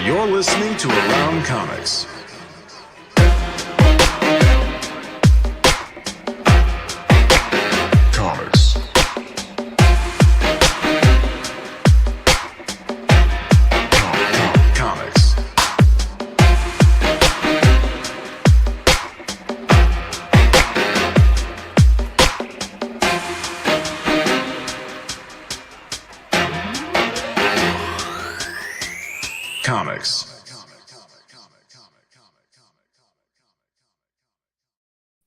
You're listening to Around Comics. Comics. Comics. Comics.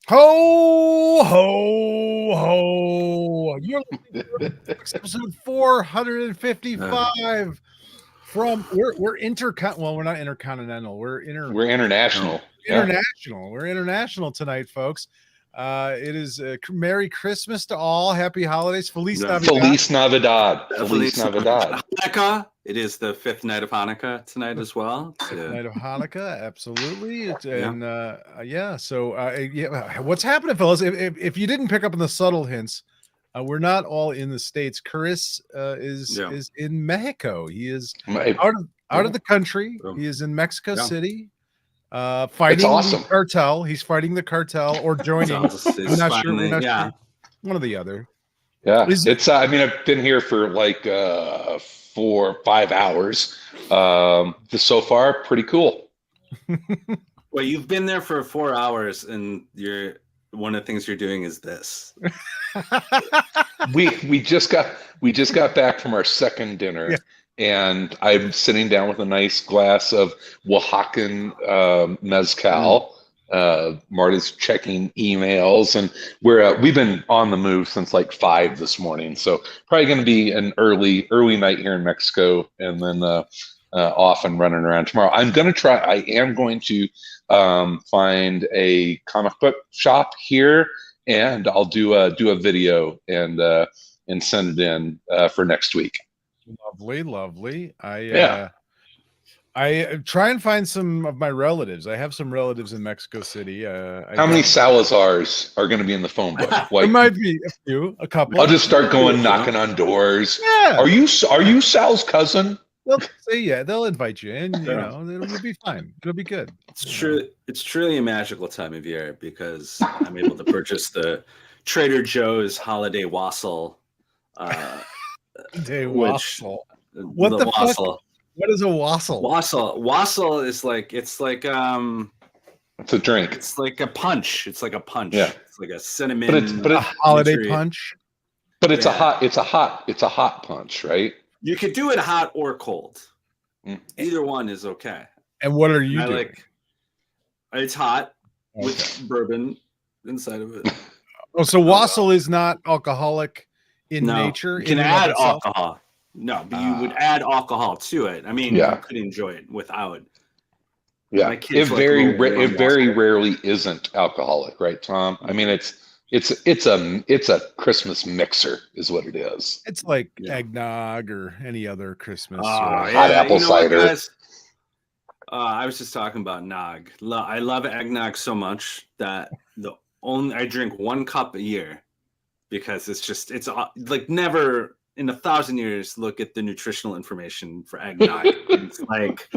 Ho, ho, ho. You're listening to episode 455 from we're not intercontinental. We're international. International. We're international tonight, folks. It is Merry Christmas to all. Happy holidays. Feliz Navidad. Feliz Navidad. Feliz Navidad. Hanukkah. It is the fifth night of Hanukkah tonight as well. Night of Hanukkah, absolutely. What's happening, fellas? If you didn't pick up on the subtle hints, we're not all in the States. Chris is in Mexico. He is out of the country. He is in Mexico City. Fighting the cartel. He's fighting the cartel or joining. I'm not sure. We're not sure. One or the other. Yeah, I've been here for like 4 or 5 hours. So far, pretty cool. Well, you've been there for 4 hours, and one of the things you're doing is this. we just got back from our second dinner. Yeah. And I'm sitting down with a nice glass of Oaxacan mezcal. Marta's checking emails, and we've been on the move since like 5 this morning. So probably going to be an early night here in Mexico, and then off and running around tomorrow. I am going to find a comic book shop here, and I'll do a video and send it in for next week. Lovely. I try and find some of my relatives. I have some relatives in Mexico City. How many Salazars are going to be in the phone book? There might be a couple. I'll just start going knocking on doors. Yeah. Are you Sal's cousin? They'll say they'll invite you in. It'll be fine. It'll be good. It's truly a magical time of year because I'm able to purchase the Trader Joe's holiday wassail. Wassail. What the wassail? Fuck? What is a wassail? Wassail is it's a drink. It's like a punch. Yeah. It's like a cinnamon. But a holiday punch. But it's a hot punch, right? You could do it hot or cold. Either one is okay. And what are you doing? It's hot with bourbon inside of it. Oh, so wassail is not alcoholic in nature. You can add alcohol. No, but you would add alcohol to it. I mean, you could enjoy it without. Yeah, it very rarely isn't alcoholic, right, Tom? I mean, it's a Christmas mixer, is what it is. It's like eggnog or any other Christmas. Hot apple cider. I was just talking about nog. I love eggnog so much that I drink 1 cup a year. Because it's like never in 1,000 years look at the nutritional information for eggnog. It's like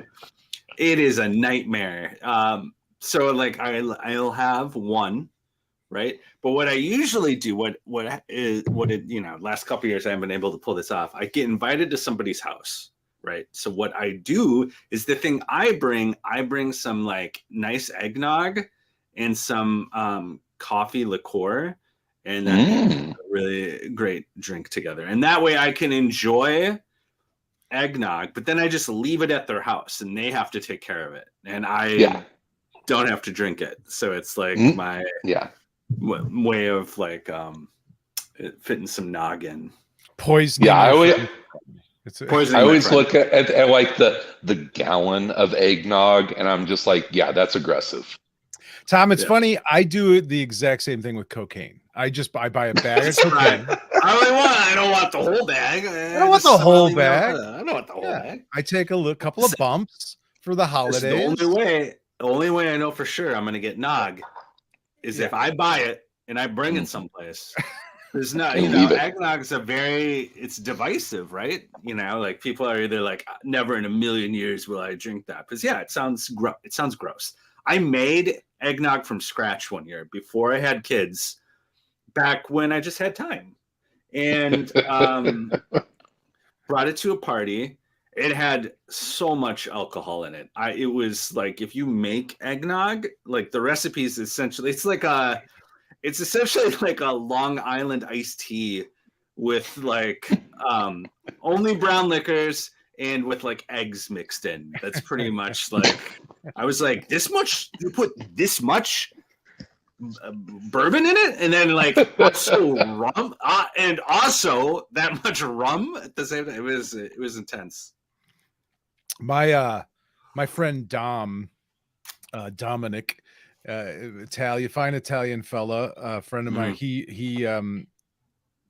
it is a nightmare. So I'll have one, right? But what I usually do, last couple of years I haven't been able to pull this off. I get invited to somebody's house, right? So what I do is the thing I bring some like nice eggnog and some coffee liqueur. And that's a really great drink together. And that way I can enjoy eggnog, but then I just leave it at their house and they have to take care of it. And I don't have to drink it. So it's like my way of fitting some nog in. Poison. Yeah, I always look at like the gallon of eggnog and I'm just like, that's aggressive. Tom, it's funny. I do the exact same thing with cocaine. I buy a bag of cocaine. I don't want the whole bag. I don't want the whole bag. I take couple of bumps for the holidays. The only way I know for sure I'm going to get nog is if I buy it and I bring it someplace There's not, eggnog's it's divisive, right? Like people are either like, never in a million years will I drink that. Because it sounds gross. I made eggnog from scratch one year before I had kids, back when I just had time, and brought it to a party. It had so much alcohol in it. It was like, if you make eggnog, like the recipe is essentially, it's essentially like a Long Island iced tea with like only brown liquors and with like eggs mixed in. That's pretty much like, I was like, this much? You put this much bourbon in it? And then like also rum and also that much rum at the same time. It was intense. My friend Dominic, fine Italian fella, friend of mine. He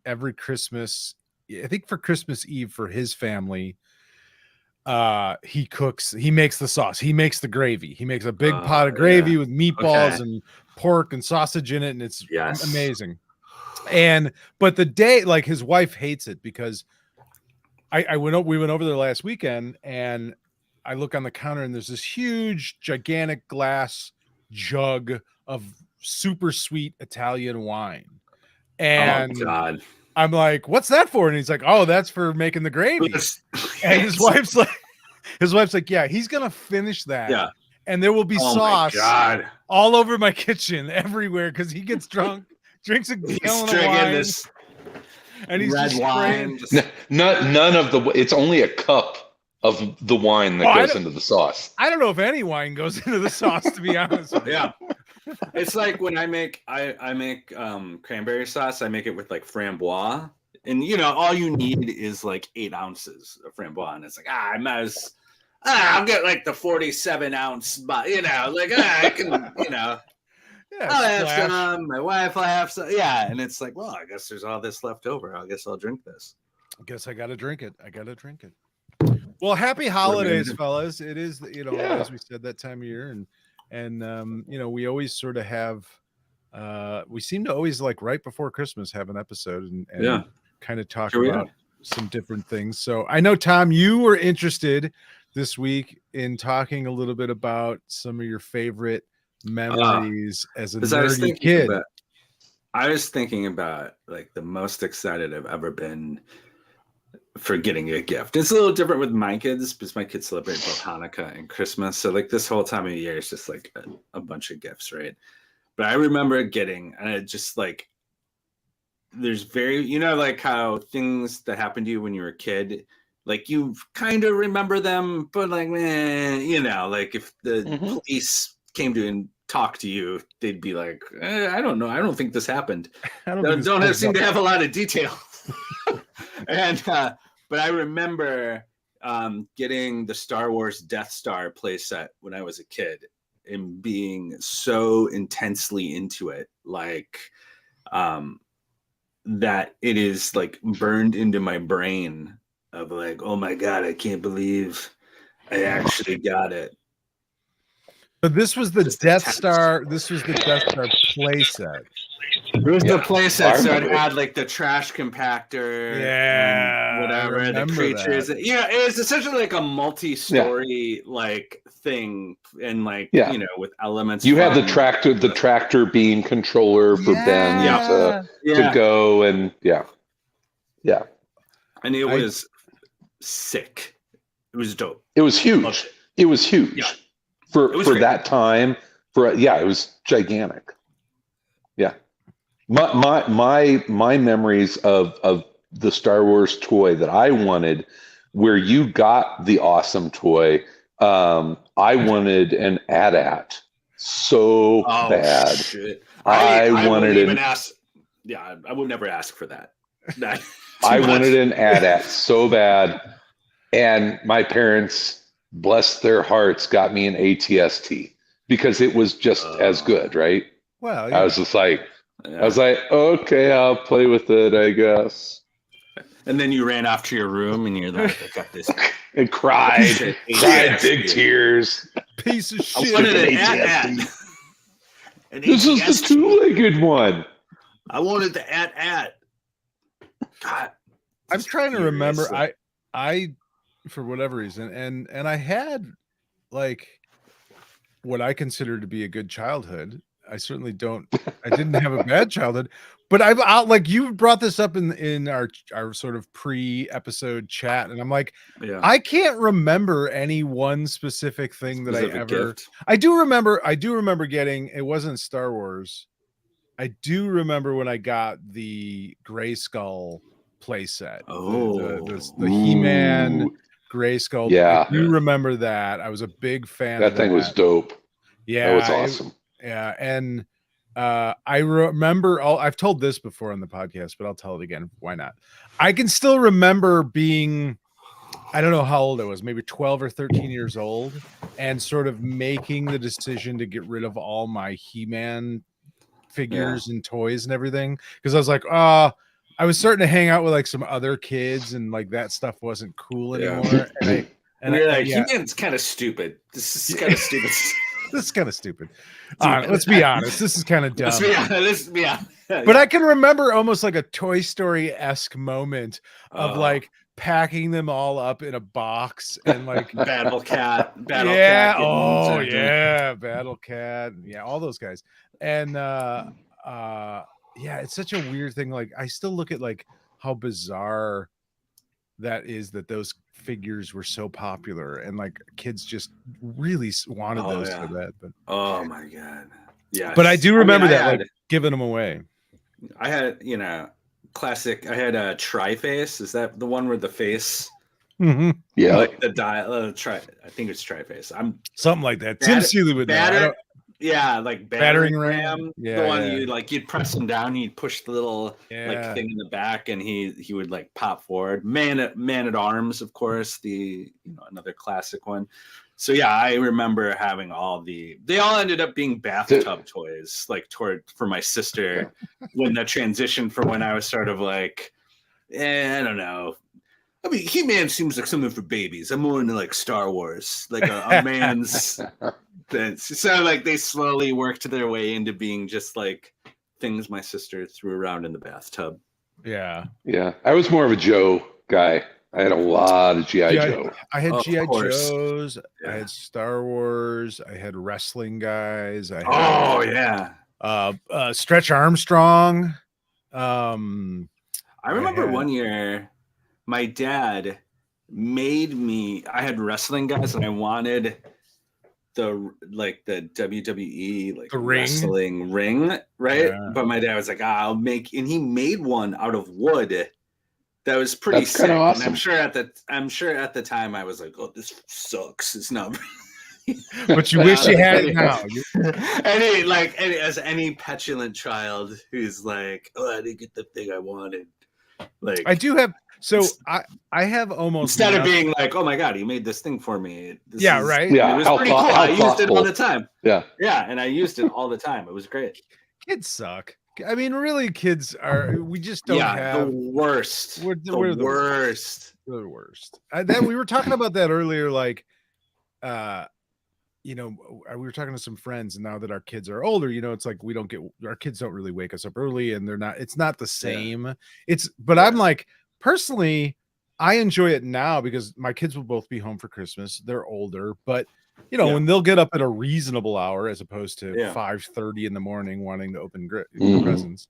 every Christmas, I think for Christmas Eve for his family, he makes the sauce, he makes the gravy, he makes a big pot of gravy with meatballs and pork and sausage in it, and it's amazing. But the day, like, his wife hates it because we went over there last weekend, and I look on the counter and there's this huge gigantic glass jug of super sweet Italian wine. And I'm like, what's that for? And he's like, oh, that's for making the gravy. And his wife's like, yeah, he's gonna finish that. Yeah. And there will be sauce all over my kitchen everywhere, because he gets drunk, drinks a gallon of wine, and he's red wine. None of the. It's only a cup of the wine that goes into the sauce. I don't know if any wine goes into the sauce, to be honest. Yeah, it's like when I make cranberry sauce. I make it with like framboise, and all you need is like 8 ounces of framboise, and it's like I'll get like the 47 ounce, but I can I'll have some. My wife will have some. Yeah, and it's like, well, I guess there's all this left over. I guess I'll drink this. I guess I gotta drink it. Well, happy holidays, fellas. It is, as we said, that time of year, and we always sort of have, we seem to always, like, right before Christmas, have an episode and kind of talk about some different things. So I know, Tom, you were interested this week in talking a little bit about some of your favorite memories as a nerdy kid. I was thinking about like the most excited I've ever been for getting a gift. It's a little different with my kids because my kids celebrate both Hanukkah and Christmas. So like this whole time of year is just like a bunch of gifts, right? But I remember getting, and it just like, there's very, like how things that happened to you when you were a kid, like you kind of remember them, but like, like if the police came to and talk to you, they'd be like, I don't know. I don't think this happened. Don't seem to have a lot of detail. And but I remember getting the Star Wars Death Star playset when I was a kid and being so intensely into it, like that it is like burned into my brain of like, oh my God, I can't believe I actually got it. But this was the Death Star. This was the Death Star playset. It was the playset, so it had like the trash compactor, and whatever the creatures. That. Yeah, it was essentially like a multi-story like thing, and like with elements. You had the tractor beam controller for Ben to go, and and it was sick. It was dope. It was huge. It was huge. Yeah. For that time, it was gigantic. Yeah, my memories of the Star Wars toy that I wanted, where you got the awesome toy, I wanted an AT-AT so bad. Shit. I wanted it. I would never ask for that. I wanted an AT-AT so bad, and my parents, bless their hearts, got me an ATST because it was just as good, right? Well, I was just like, okay, I'll play with it, I guess. And then you ran off to your room and you're like, I got this. And cried big tears. Piece of shit. I wanted an AT-AT. This is the two-legged one. I wanted the AT-AT. God, I'm trying to remember. I for whatever reason, and I had like what I consider to be a good childhood. I certainly don't. I didn't have a bad childhood, but I'll like you brought this up in our sort of pre-episode chat, and I'm like, I can't remember any one specific thing that I ever. Gift. I do remember getting. It wasn't Star Wars. I do remember when I got the Grayskull playset. The He-Man Grayskull. Yeah, I do remember that. I was a big fan. That thing was dope. Yeah, that was awesome. And I remember. I've told this before on the podcast, but I'll tell it again. Why not? I can still remember being. I don't know how old I was, maybe 12 or 13 years old, and sort of making the decision to get rid of all my He-Man figures and toys and everything, because I was like, I was starting to hang out with like some other kids, and like that stuff wasn't cool anymore. And you're like, He-Man's kind of stupid. This is kind of stupid. This is kind of stupid. Let's be honest. This is kind of dumb. Let's be honest. But I can remember almost like a Toy Story-esque moment of like packing them all up in a box and like Battle Cat. Yeah, Battle Cat. Yeah, all those guys. And it's such a weird thing. Like I still look at like how bizarre that is, that those figures were so popular and like kids just really wanted those so bad. But oh my god, yeah. But I do remember like giving them away. I had classic. I had a Tri-Face. Is that the one where the face? Mm-hmm. Yeah, like the I think it's Tri-Face. I'm something like that. Tim Seeley would know. Yeah, like battering ram. The one you'd press him down, you'd push the little like thing in the back, and he would like pop forward. Man at Arms, of course, the another classic one. So yeah, I remember having they all ended up being bathtub toys, like for my sister when the transition from when I was sort of like, I don't know. I mean, He-Man seems like something for babies. I'm more into like Star Wars, like a man's. So like they slowly worked their way into being just like things my sister threw around in the bathtub. Yeah. I was more of a Joe guy. I had a lot of G.I. Joe. I had G.I. Joes. I had Star Wars. I had wrestling guys. I had, Stretch Armstrong. I remember one year my dad made me. I had wrestling guys, and I wanted the WWE like the wrestling ring, right? Yeah. But my dad was like, I'll make, and he made one out of wood. That was pretty sick. Awesome. And I'm sure at the time I was like, oh, this sucks. It's not. But you wish you had it now. As any petulant child who's like, oh, I didn't get the thing I wanted. Like I do have. So I have almost instead of being like, oh my god, he made this thing for me. Right. Yeah, it was pretty cool. I used it all the time. Yeah, and I used it all the time. It was great. Kids suck. I mean, really, kids are. We just don't have the worst. We're the worst. We're the worst. Then we were talking about that earlier. Like, we were talking to some friends, and now that our kids are older, it's like our kids don't really wake us up early, and it's not the same. But I'm like, personally, I enjoy it now because my kids will both be home for Christmas. They're older, but when they'll get up at a reasonable hour as opposed to 5:30 in the morning wanting to open presents,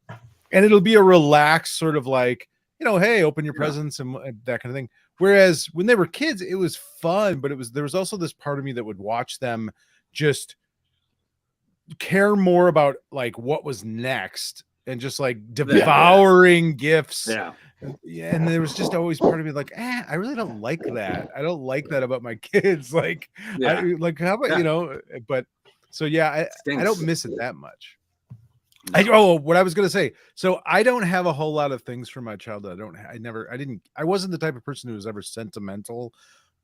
and it'll be a relaxed sort of like, hey, open your presents and that kind of thing. Whereas when they were kids, it was fun, but there was also this part of me that would watch them just care more about like what was next and just like devouring gifts. Yeah, and there was just always part of me like, I really don't like that. I don't like that about my kids. Like, how about But so I don't miss it that much. What I was gonna say. So I don't have a whole lot of things from my childhood. I wasn't the type of person who was ever sentimental.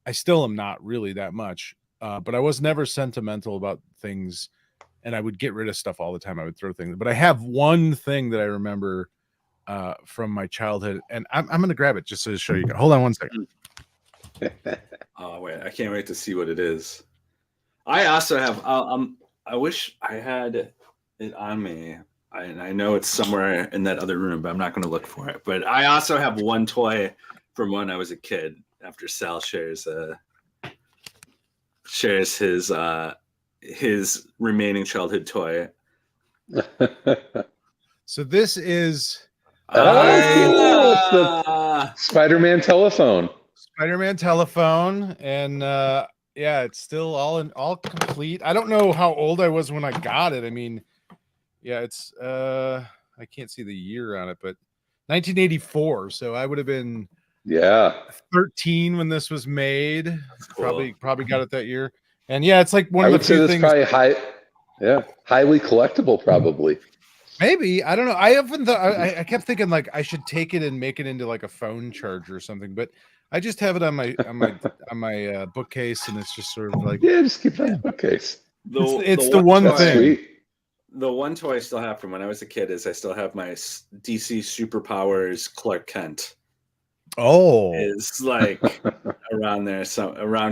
I still am not really that much. But I was never sentimental about things, and I would get rid of stuff all the time. I would throw things. But I have one thing that I remember from my childhood, and I'm gonna grab it just to show you. Hold on one second. Oh wait, I can't wait to see what it is. I also have I wish I had it on me. I know it's somewhere in that other room, but I'm not going to look for it. But I also have one toy from when I was a kid. After Sal shares his remaining childhood toy. So this is it's the Spider-Man telephone. Spider-Man telephone, and yeah, it's still all complete. I don't know how old I was when I got it. I mean, yeah, it's I can't see the year on it, but 1984. So I would have been 13 when this was made. Cool. Probably got it that year. And yeah, it's like one of the few things. Probably highly collectible, probably. Maybe, I don't know. I often thought I kept thinking like I should take it and make it into like a phone charger or something, but I just have it on my bookcase, and it's just sort of like just keep it on the bookcase. It's the one thing. Sweet. The one toy I still have from when I was a kid is I still have my DC Superpowers Clark Kent. Oh, is like around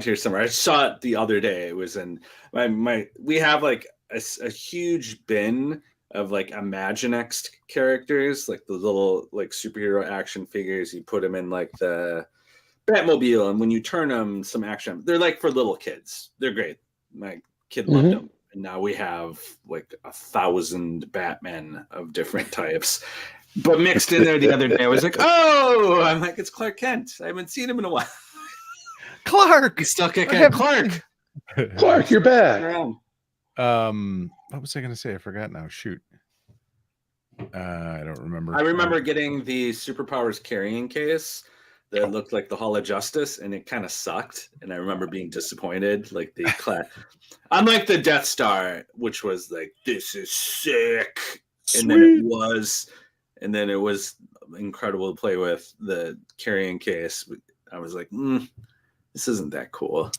here somewhere. I saw it the other day. It was in we have like a huge bin of like Imaginext characters, like the little like superhero action figures. You put them in like the Batmobile, and when you turn them, some action. They're like for little kids. They're great. My kid loved them. And now we have like 1,000 Batmen of different types. But mixed in there the other day, I was like, oh, I'm like, it's Clark Kent. I haven't seen him in a while. Clark! He's still kicking. Clark! Clark, you're back. What was I going to say? I forgot now. Shoot. I don't remember. I remember getting the Superpowers carrying case that looked like the Hall of Justice, and it kind of sucked. And I remember being disappointed. Like the unlike the Death Star, which was like, this is sick. Sweet. And then it was incredible to play with. The carrying case, I was like, this isn't that cool.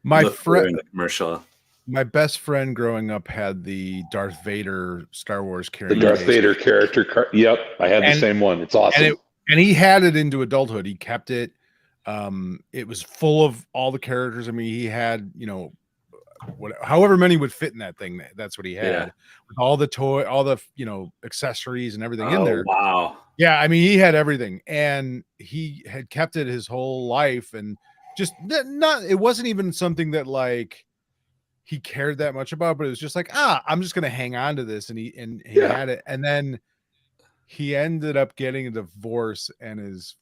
My friend in the commercial. My best friend growing up had the Darth Vader Star Wars carrying case. Vader character. Yep, I had the same one. It's awesome. And he had it into adulthood. He kept it. It was full of all the characters. I mean, he had, however many would fit in that thing. That's what he had. Yeah. With all the accessories and everything in there. Wow. Yeah, I mean, he had everything, and he had kept it his whole life, and just it wasn't even something that like he cared that much about, but it was just like, I'm just gonna hang on to this, and he had it, and then he ended up getting a divorce, and his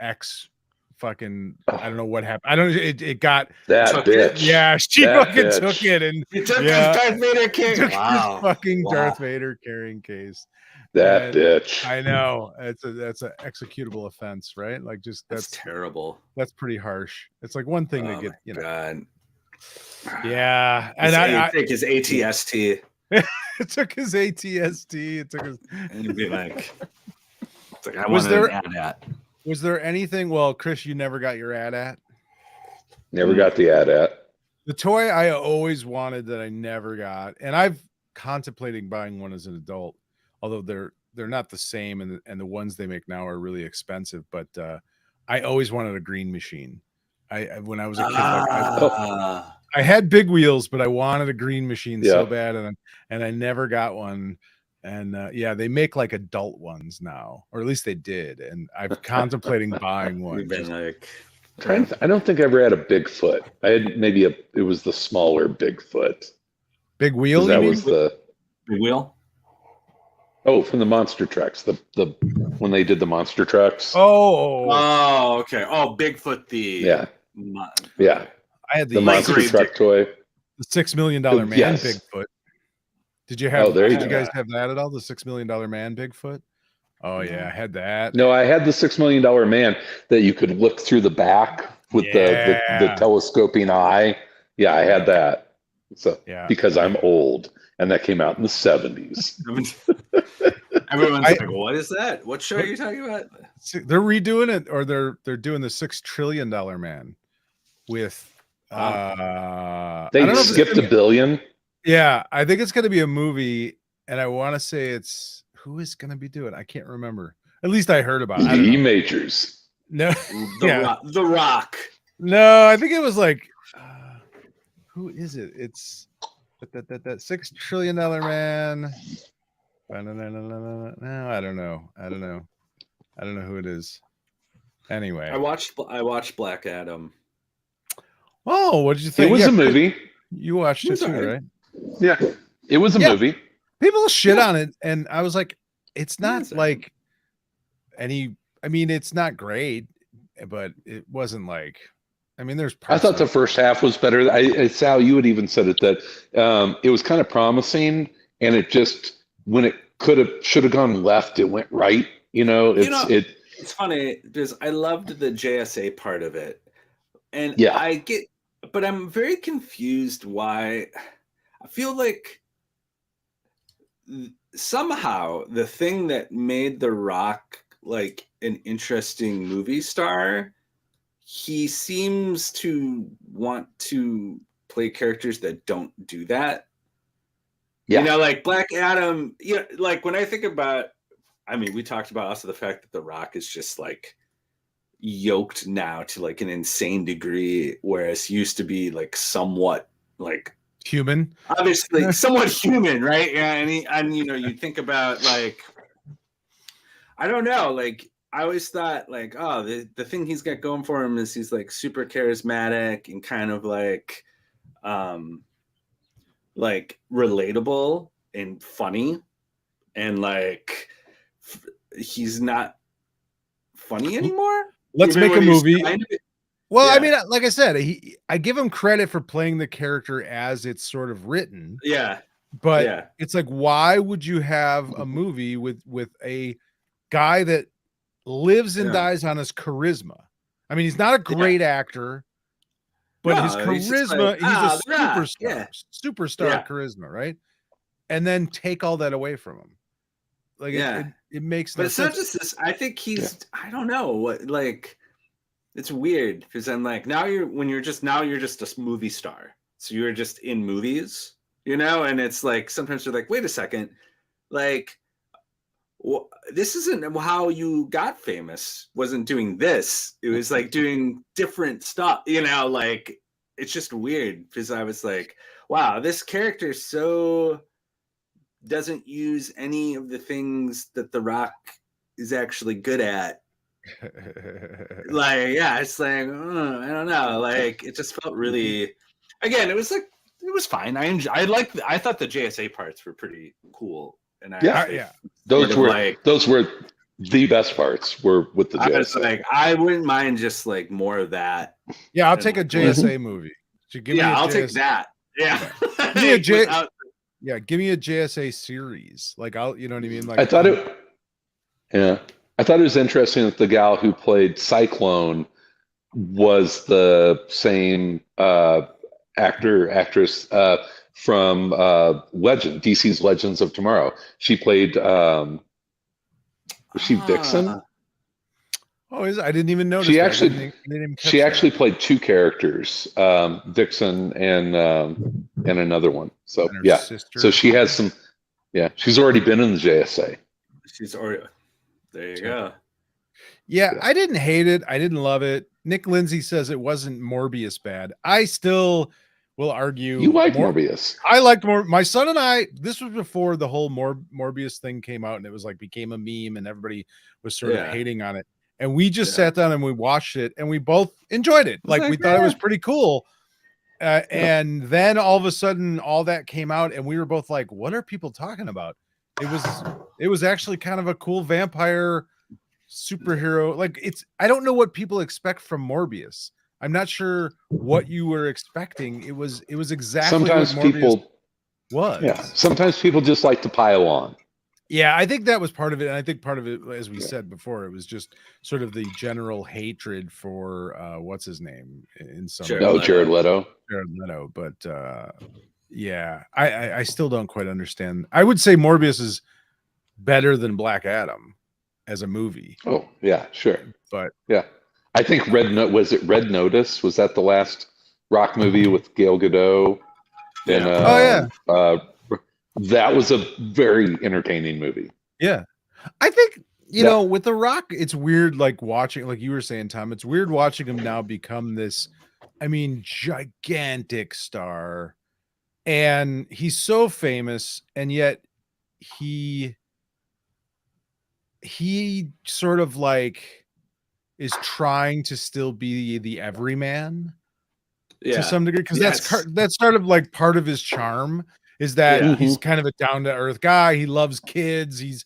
ex fucking I don't know what happened. I don't it got that bitch. Yeah, she fucking took it, and he took his Darth Vader carrying his fucking Darth Vader carrying case. That bitch. I know. That's an executable offense, right? Like that's terrible. That's pretty harsh. It's like one thing to get, God. Yeah. And I think his ATST. It took his ATST. It took his and you'd be like, it's like I wanted an AT-AT. Was there anything? Well, Chris, you never got your AT-AT? Never got the AT-AT. The toy I always wanted that I never got, and I've contemplating buying one as an adult, although they're not the same, and the ones they make now are really expensive. But I always wanted a green machine. When I was a kid, I had big wheels, but I wanted a green machine so bad, and I never got one. And they make like adult ones now, or at least they did. And I'm contemplating buying one. We've been like, I don't think I ever had a Bigfoot. I had it was the smaller Bigfoot. Big wheel? That was the big wheel. Oh, from the monster trucks. The when they did the monster trucks. Oh, okay. Oh, Bigfoot. I had the monster truck toy. The $6 million man Bigfoot. Did you have? Did you guys have that at all? The $6 million man Bigfoot. Oh yeah, I had that. No, I had the $6 million man that you could look through the back with the telescoping eye. Yeah, I had that. So because I'm old, and that came out in the 70s. Everyone's like, "What is that? What show are you talking about?" They're redoing it, or they're doing the $6 trillion man with. They skipped $1 billion. Yeah, I think it's going to be a movie, and I want to say it's who is going to be doing it? I can't remember. At least I heard about it. E. Majors. No, The Rock. No, I think it was like who is it? It's that $6 trillion man. No, I don't know. I don't know who it is. Anyway, I watched Black Adam. Oh, what did you think? It was a movie. You watched it too, right? Yeah, it was a movie. People shit on it, and I was like, it's not like any. I mean, it's not great, but it wasn't like. I mean, there's. I thought the first half was better. Sal, you had even said it that it was kind of promising, and it just when it should have gone left, it went right. It's funny because I loved the JSA part of it, and but I'm very confused why. I feel like somehow the thing that made The Rock like an interesting movie star, he seems to want to play characters that don't do that. Yeah. Like Black Adam, like when I think about, I mean, we talked about also the fact that The Rock is just like yoked now to like an insane degree, whereas he used to be like somewhat like human, obviously somewhat human, right? Yeah, and you think about like, I don't know, like I always thought like, oh, the thing he's got going for him is he's like super charismatic and kind of like relatable and funny, and like he's not funny anymore. Let's make a movie. Well, I mean, like I said, I give him credit for playing the character as it's sort of written. Yeah. But it's like, why would you have a movie with a guy that lives and dies on his charisma? I mean, he's not a great actor, but his charisma, he's a superstar superstar charisma, right? And then take all that away from him. Like it makes no sense. But it's not just this. I think he's I don't know what, like it's weird because I'm like, now you're just a movie star. So you're just in movies, and it's like sometimes you're like, wait a second, like this isn't how you got famous. Wasn't doing this. It was like doing different stuff, like it's just weird because I was like, wow, this character so doesn't use any of the things that The Rock is actually good at. Like, it's like, I don't know. Like, it just felt really, again, it was fine. I thought the JSA parts were pretty cool. And those were the best parts were with the JSA. I was like, I wouldn't mind just like more of that. Yeah, I'll take a JSA movie. I'll take that. Yeah. Give me a JSA series. Like you know what I mean? Like I thought it was interesting that the gal who played Cyclone was the same actress from DC's Legends of Tomorrow. She played was she Vixen? Oh, I didn't even notice. She actually played two characters, Vixen and another one. So sister. So she has some. Yeah, she's already been in the JSA. There you go. Yeah, I didn't hate it. I didn't love it. Nick Lindsay says it wasn't Morbius bad. I still will argue. You like Morbius? I liked my son and I. This was before the whole Morbius thing came out, and it was like became a meme, and everybody was sort of hating on it. And we just sat down and we watched it, and we both enjoyed it. Like we thought it was pretty cool. And then all of a sudden, all that came out, and we were both like, "What are people talking about?" It was actually kind of a cool vampire superhero. Like I don't know what people expect from Morbius. I'm not sure what you were expecting. It was exactly sometimes what Morbius people was. Yeah, sometimes people just like to pile on. Yeah, I think that was part of it. And I think part of it, as we said before, it was just sort of the general hatred for what's his name in some Jared Leto. Jared Leto. But I still don't quite understand. I would say Morbius is better than Black Adam as a movie. Oh, yeah, sure. But I think Red Notice? Was that the last Rock movie with Gal Gadot? And, that was a very entertaining movie. Yeah. I think, you know, with The Rock, it's weird, like watching, like you were saying, Tom, it's weird watching him now become this, I mean, gigantic star. And he's so famous. And yet he sort of like is trying to still be the everyman to some degree, because that's sort of like part of his charm is that he's kind of a down-to-earth guy. He loves kids. He's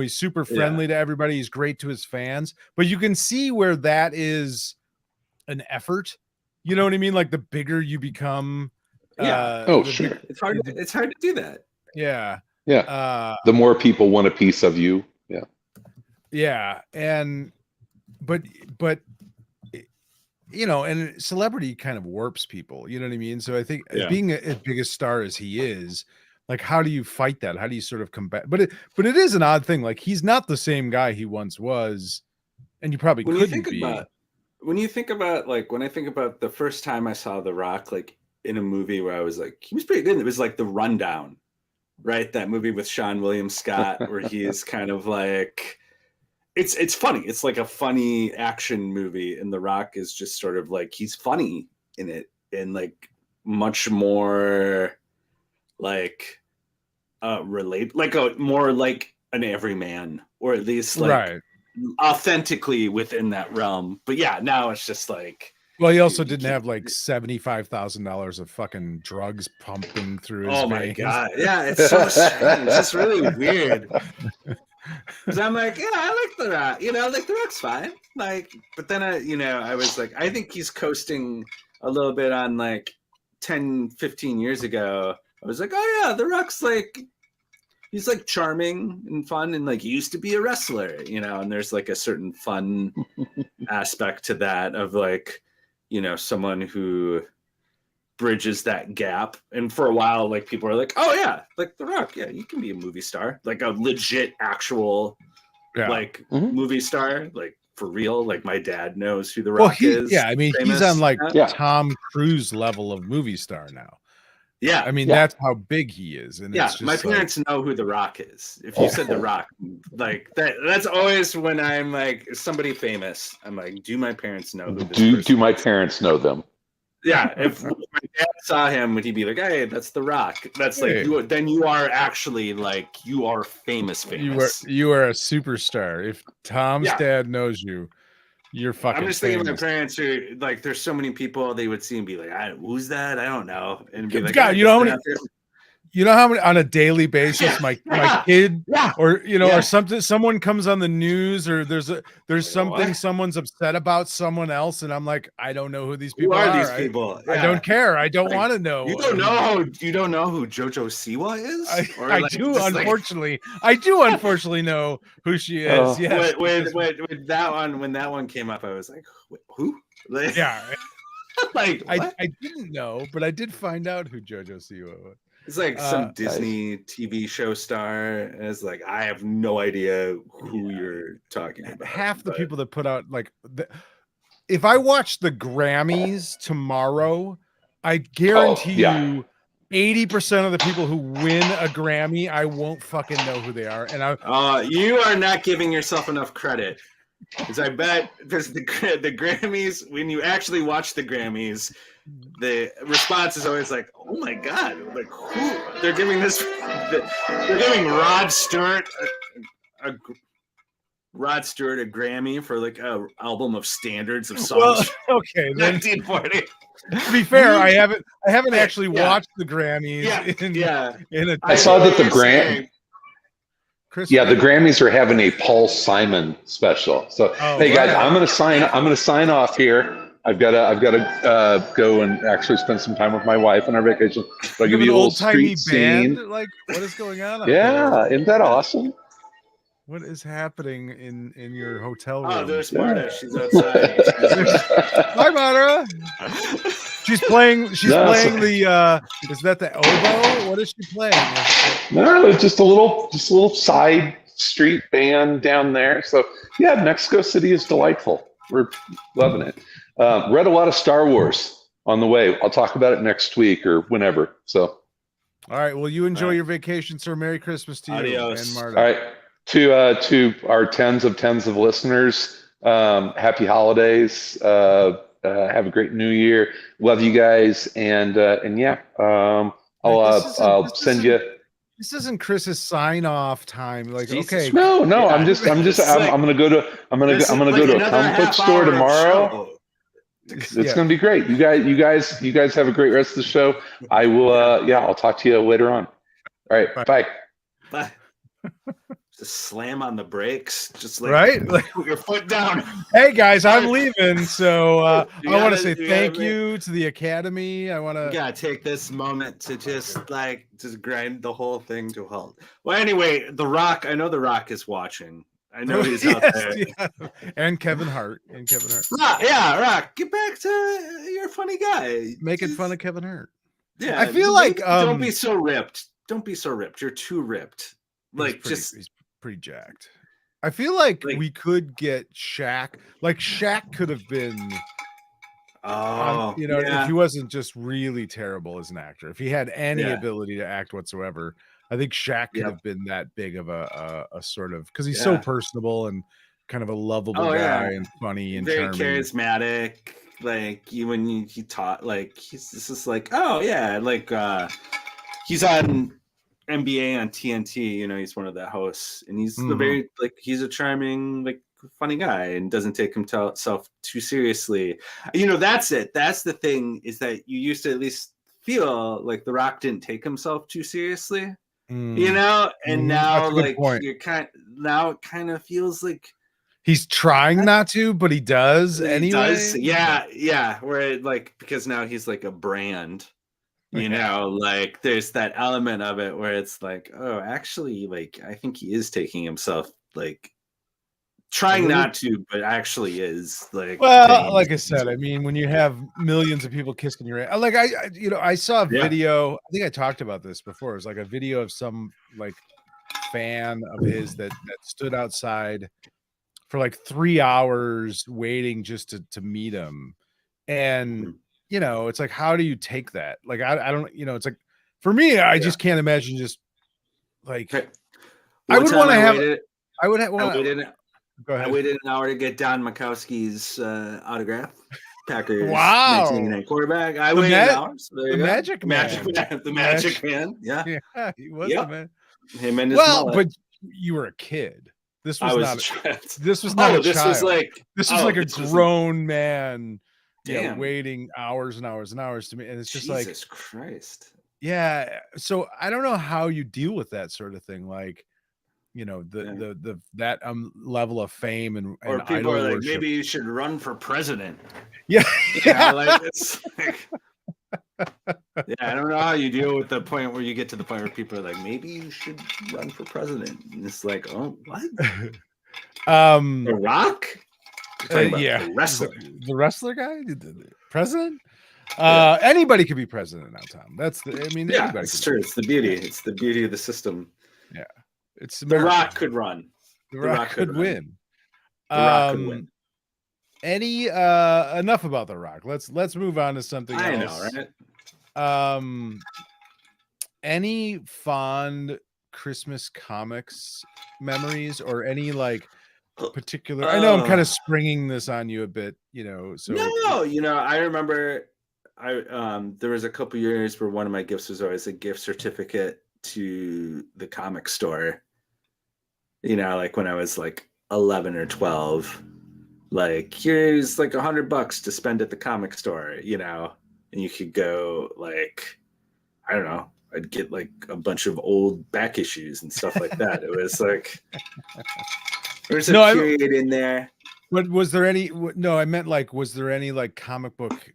super friendly to everybody. He's great to his fans, but you can see where that is an effort. You know what I mean? Like the bigger you become, sure. It's hard to do that. Yeah. The more people want a piece of you. Yeah. And but and celebrity kind of warps people, you know what I mean? So I think being as big a star as he is, like, how do you fight that? How do you sort of combat? But it is an odd thing. Like, he's not the same guy he once was, and you probably couldn't be. When you think about, like, when I think about the first time I saw The Rock, like, in a movie where I was like, he was pretty good. It was like The Rundown, right? That movie with Sean William Scott, where he is kind of like, it's funny. It's like a funny action movie, and The Rock is just sort of like, he's funny in it, and like much more like more like an everyman, or at least like authentically within that realm. But yeah, now it's just like, well, he also didn't have like $75,000 of fucking drugs pumping through his veins. My god, yeah, it's so strange. It's really weird. Because I'm like, I like The Rock. Like The Rock's fine. Like, but then I was like, I think he's coasting a little bit on like 10, 15 years ago. I was like, oh yeah, The Rock's like, he's like charming and fun, and like he used to be a wrestler, and there's like a certain fun aspect to that of like, someone who bridges that gap. And for a while, like, people are like, oh yeah, like The Rock, yeah, you can be a movie star, like a legit actual movie star, like for real. Like my dad knows who The Rock is. I mean, he's on like Tom Cruise level of movie star now. Yeah, I mean, that's how big he is. And it's just my parents know who The Rock is. If you said The Rock, like that's always when I'm like somebody famous, I'm like, do my parents know who this person do my parents know them? Yeah, if my dad saw him, would he be like, hey, that's The Rock? That's like, then you are actually like, you are famous. You are a superstar. If Tom's dad knows you, you're fucking I'm just famous. thinking my parents are like, there's so many people they would see and be like, who's that? I don't know. And be like, God, you know how many on a daily basis my kid or or something, someone comes on the news, or there's something someone's upset about someone else, and I'm like, I don't know who these people are. These people? I don't care. I don't want to know. You don't know who JoJo Siwa is? I do unfortunately know who she is. Yes. With that one, when that one came up, I was like, who? Like, like I didn't know, but I did find out who JoJo Siwa was. It's like some Disney TV show star, and it's like, I have no idea who you're talking about. Half the people that put out like, if I watch the Grammys tomorrow, I guarantee you 80% of the people who win a Grammy, I won't fucking know who they are. And you are not giving yourself enough credit. Because I bet there's the Grammys, when you actually watch the Grammys, the response is always like, oh my god, like who they're giving they're giving Rod Stewart a Grammy for like a album of standards of songs. Well, okay, then 1940. To be fair, I haven't actually watched the Grammys. I saw that the the Grammys are having a Paul Simon special. So hey guys, I'm gonna sign off here. I've got to go and actually spend some time with my wife on our vacation. So I'll give you a little street scene. Like, what is going on? Isn't that awesome? What is happening in your hotel room? Oh, there's Marta. She's outside. Hi, Marta. She's playing the is that the oboe? What is she playing? No, it's just a little side street band down there. So yeah, Mexico City is delightful. We're loving it. Read a lot of Star Wars on the way. I'll talk about it next week or whenever. So all right. Well, you enjoy your vacation, sir. Merry Christmas to you and Marta. All right. To our tens of listeners, happy holidays. Have a great new year. Love you guys, and I'll send you. This isn't Chris's sign off time. Like, Jesus. okay, No, Yeah. I'm gonna go to I'm gonna go to a comic book store tomorrow. It's gonna be great. You guys have a great rest of the show. I will. I'll talk to you later on. All right, bye. Just slam on the brakes, just like right, put your foot down. Hey guys, I'm leaving, so I want to say thank you to the Academy. I want to. You gotta take this moment to just grind the whole thing to a halt. Well, anyway, The Rock. I know The Rock is watching. I know he's out there. Yeah. And Kevin Hart. Rock. Get back to you're a funny guy. Making fun of Kevin Hart. Yeah, I feel like don't be so ripped. Don't be so ripped. You're too ripped. Like he's pretty jacked. I feel like we could get Shaq. Like Shaq could have been. If he wasn't just really terrible as an actor, if he had any ability to act whatsoever, I think Shaq could have been that big of a sort of, because he's so personable and kind of a lovable guy and funny and very charming. Charismatic. Like when he taught, like he's just like he's on NBA on TNT. He's one of the hosts, and he's he's a charming, like funny guy, and doesn't take himself too seriously. That's it. That's the thing, is that you used to at least feel like The Rock didn't take himself too seriously. And now it kind of feels like he's trying not to, but he does anyway. Yeah. Where because now he's like a brand. Like there's that element of it where it's like, oh, actually, like I think he is taking himself, like trying not to, but actually is like. Well, like I said, I mean, when you have millions of people kissing your ass, like I saw a video. I think I talked about this before. It was like a video of some like fan of his that stood outside for like 3 hours waiting just to meet him, and. It's like, how do you take that? Like, I don't, it's like, for me, I just can't imagine just like, I would want to have, I would have, go ahead. I waited an hour to get Don Majkowski's autograph. Packers, wow, 1989 quarterback. I waited an hour. So the Magic Man. The Magic Man. Yeah, he was the man. Him and his mullet. But you were a kid. This was not a child. This was not a this child. Was like a grown man. Waiting hours and hours and hours to me, and it's just Jesus Christ. Yeah, so I don't know how you deal with that sort of thing, like that level of fame and people are like, maybe you should run for president. Yeah, it's like, I don't know how you deal with the point where you get to the point where people are like, maybe you should run for president, and it's like, oh, what? The Rock. The wrestler guy, the president. Anybody could be president now, Tom. That's it's true. It's the beauty. It's the beauty of the system. Yeah, it's The Rock could run. The Rock could win. The Rock could win. Enough about The Rock. Let's move on to something else. I know, right? Any fond Christmas comics memories, or any like particular? I know I'm kind of springing this on you a bit, so no, I remember there was a couple years where one of my gifts was always a gift certificate to the comic store, like when I was like 11 or 12, like here's like $100 to spend at the comic store, and you could go, like, I don't know, I'd get like a bunch of old back issues and stuff like that. It was like there's a period in there. But was there any? No, I meant like, was there any like comic book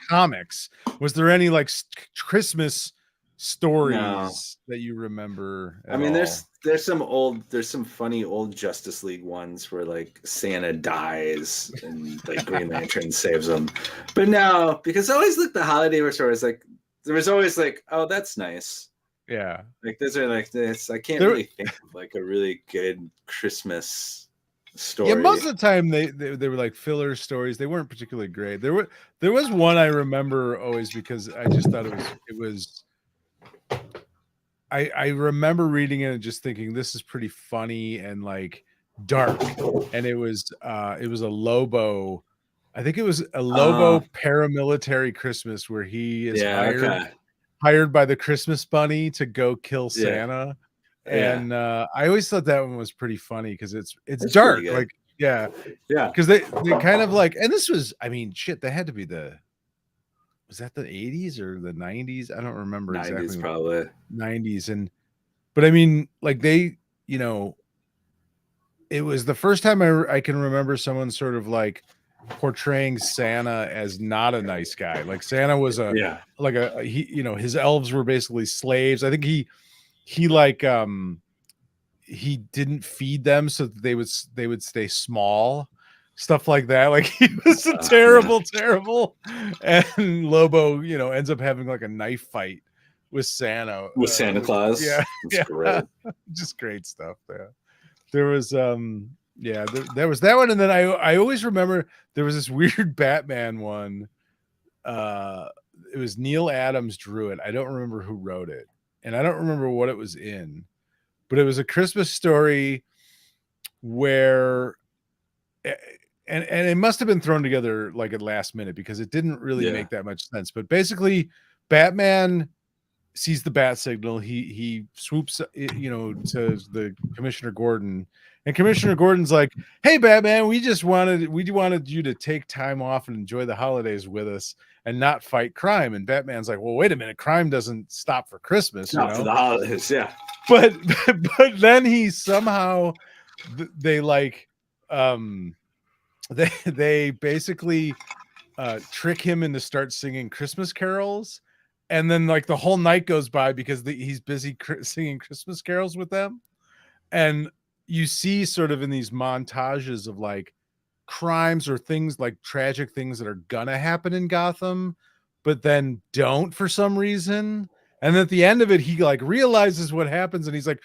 comics? Was there any like Christmas stories that you remember? I mean, there's some funny old Justice League ones where like Santa dies and like Green Lantern saves him. But no, because I always look the holiday stories, like there was always like, oh, that's nice. Yeah, like those are like this. I can't really think of like a really good Christmas story. Yeah, most of the time they were like filler stories. They weren't particularly great. There was one I remember always because I just thought it was. I remember reading it and just thinking this is pretty funny and like dark, and it was a Lobo. I think it was a Lobo paramilitary Christmas where he is hired. hired by the Christmas bunny to go kill Santa. And I always thought that one was pretty funny because it's dark. Like, yeah. Because they kind of like, and this was, I mean, shit, they had to be was that the 80s or the 90s? I don't remember 90s, exactly. probably 90s. But I mean, like they, you know, it was the first time I can remember someone sort of like portraying Santa as not a nice guy. Like Santa was he, you know, his elves were basically slaves. I think he like he didn't feed them so that they would stay small, stuff like that. Like he was a terrible and Lobo, you know, ends up having like a knife fight with Santa Claus. That's great. Just great stuff there. There was there was that one, and then I always remember there was this weird Batman one. It was Neil Adams drew it. I don't remember who wrote it, and I don't remember what it was in, but it was a Christmas story where, and it must have been thrown together like at last minute because it didn't really make that much sense. But basically, Batman sees the bat signal. He swoops, you know, to the Commissioner Gordon, and Commissioner Gordon's like, "Hey, Batman, we wanted you to take time off and enjoy the holidays with us and not fight crime." And Batman's like, "Well, wait a minute, crime doesn't stop for Christmas, not for the holidays, yeah." But then he somehow they like they basically trick him into start singing Christmas carols. And then like the whole night goes by because he's busy singing Christmas carols with them. And you see sort of in these montages of like crimes or things like tragic things that are gonna happen in Gotham, but then don't for some reason. And at the end of it, he like realizes what happens and he's like,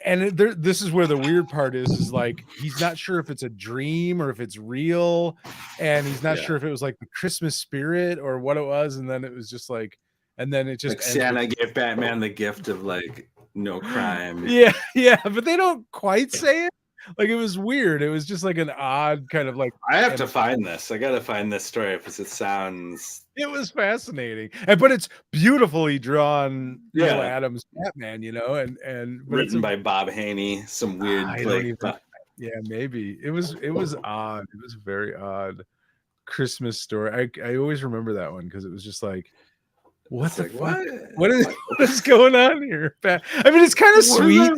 and this is where the weird part is like he's not sure if it's a dream or if it's real, and he's not sure if it was like the Christmas spirit or what it was, and then it was just like, and then it just like Santa gave Batman the gift of like no crime. But they don't quite say it. Like it was weird. It was just like an odd kind of like. I have to find this. I gotta find this story because it sounds. It was fascinating, but it's beautifully drawn. Neil Adams Batman, you know, and written by Bob Haney. Some weird. Maybe it was odd. It was a very odd Christmas story. I always remember that one because it was just like, what the fuck? What is going on here? I mean, it's kind of sweet.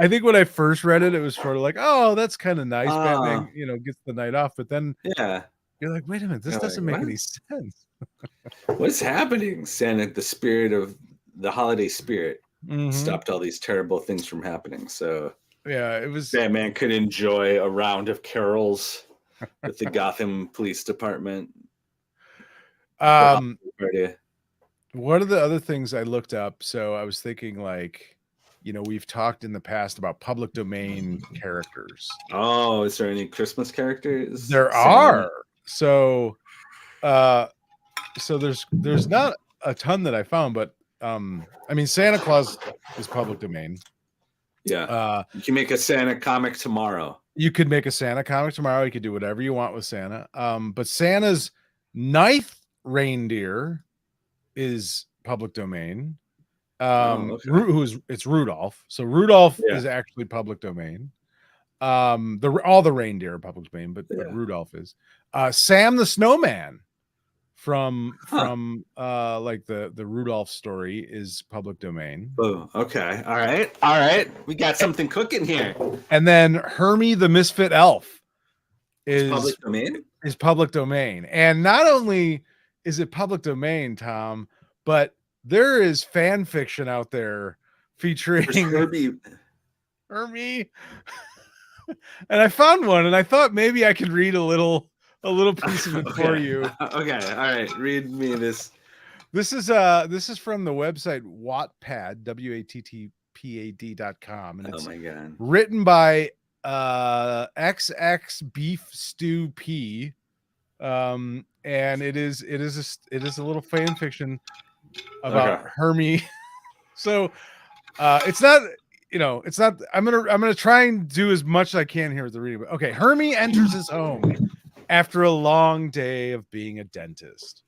I think when I first read it, it was sort of like, oh, that's kind of nice. Batman, you know, gets the night off. But then you're like, wait a minute, this doesn't make any sense. What's happening? Santa, the spirit of the holiday spirit, stopped all these terrible things from happening. So it was Batman could enjoy a round of carols with the Gotham Police Department. One of the other things I looked up, so I was thinking like, you know, we've talked in the past about public domain characters. Oh, is there any Christmas characters? There are. So there's not a ton that I found, but I mean, Santa Claus is public domain. Yeah. You can make a Santa comic tomorrow. You could make a Santa comic tomorrow. You could do whatever you want with Santa. But Santa's ninth reindeer is public domain. It's Rudolph. So Rudolph is actually public domain. All the reindeer are public domain, but Rudolph is. Sam the Snowman from like the Rudolph story is public domain. Oh, okay. All right. We got something cooking here. And then Hermey the Misfit Elf is public domain. And not only is it public domain, Tom, but there is fan fiction out there featuring Hermey. And I found one, and I thought maybe I could read a little piece of it for you. Okay, all right. Read me this. This is from the website Wattpad, WATTPAD.com, and it's written by XX Beef Stew P. And it is a little fan fiction about Hermey. So it's not, I'm gonna try and do as much as I can here with the reading. Okay, Hermey enters his home after a long day of being a dentist.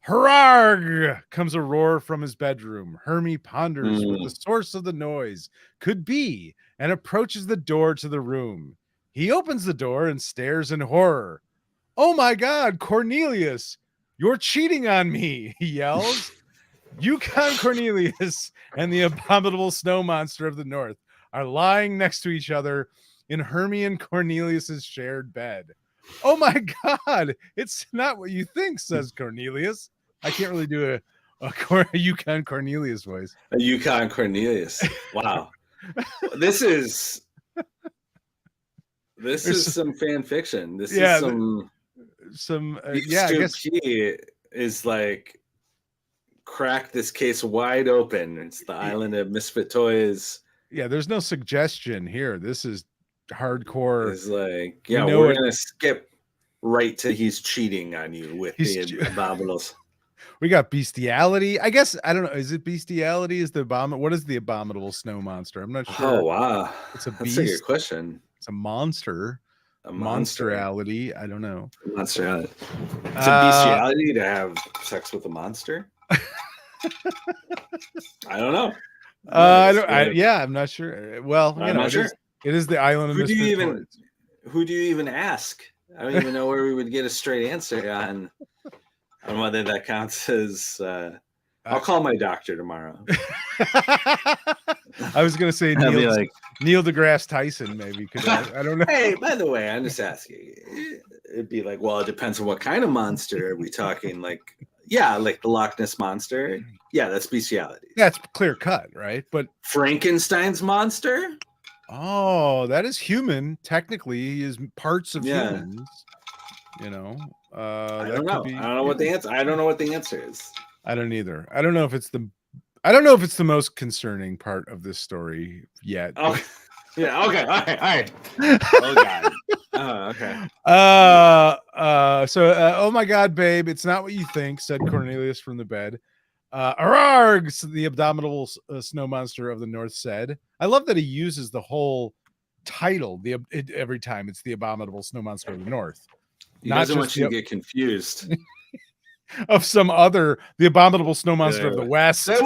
Hurrah! Comes a roar from his bedroom. Hermey ponders what the source of the noise could be and approaches the door to the room. He opens the door and stares in horror. Oh my God, Cornelius, you're cheating on me, he yells. Yukon Cornelius and the abominable snow monster of the north are lying next to each other in Hermey and Cornelius's shared bed. Oh my God, it's not what you think, says Cornelius. I can't really do a Yukon Cornelius voice. A Yukon Cornelius. Wow. This is some fan fiction. This is some yeah, I guess he is like crack this case wide open. It's the island of misfit toys. Yeah, there's no suggestion here. This is hardcore. It's like, yeah, we're gonna skip right to he's cheating on you with the abominables. We got bestiality. I guess I don't know. Is it bestiality? Is the what is the abominable snow monster? I'm not sure. Oh wow, it's a beast. That's a good question. It's a monster. A monsterality. I don't know. Monsterality. It's a bestiality to have sex with a monster. I don't know. I'm not sure. Well, I'm not sure. It is the island of who do you even ask? I don't even know where we would get a straight answer on whether that counts as. I'll call my doctor tomorrow. I was gonna say Neil deGrasse Tyson, maybe. I don't know. Hey, by the way, I'm just asking. It'd be like, well, it depends on what kind of monster are we talking. Like the Loch Ness monster. Yeah, that's bestiality. That's clear cut, right? But Frankenstein's monster. Oh, that is human. Technically, he is parts of humans. You know, I don't know. I don't know what the answer. I don't know what the answer is. I don't either. I don't know if it's the most concerning part of this story yet. Okay. Yeah. Okay. All right. Oh God. Okay. Oh my God, babe, it's not what you think, said Cornelius from the bed. Ararg, the abominable snow monster of the north said. I love that he uses the whole title every time. It's the abominable snow monster of the north. He doesn't want you to get confused. Of the abominable snow monster of the west. It's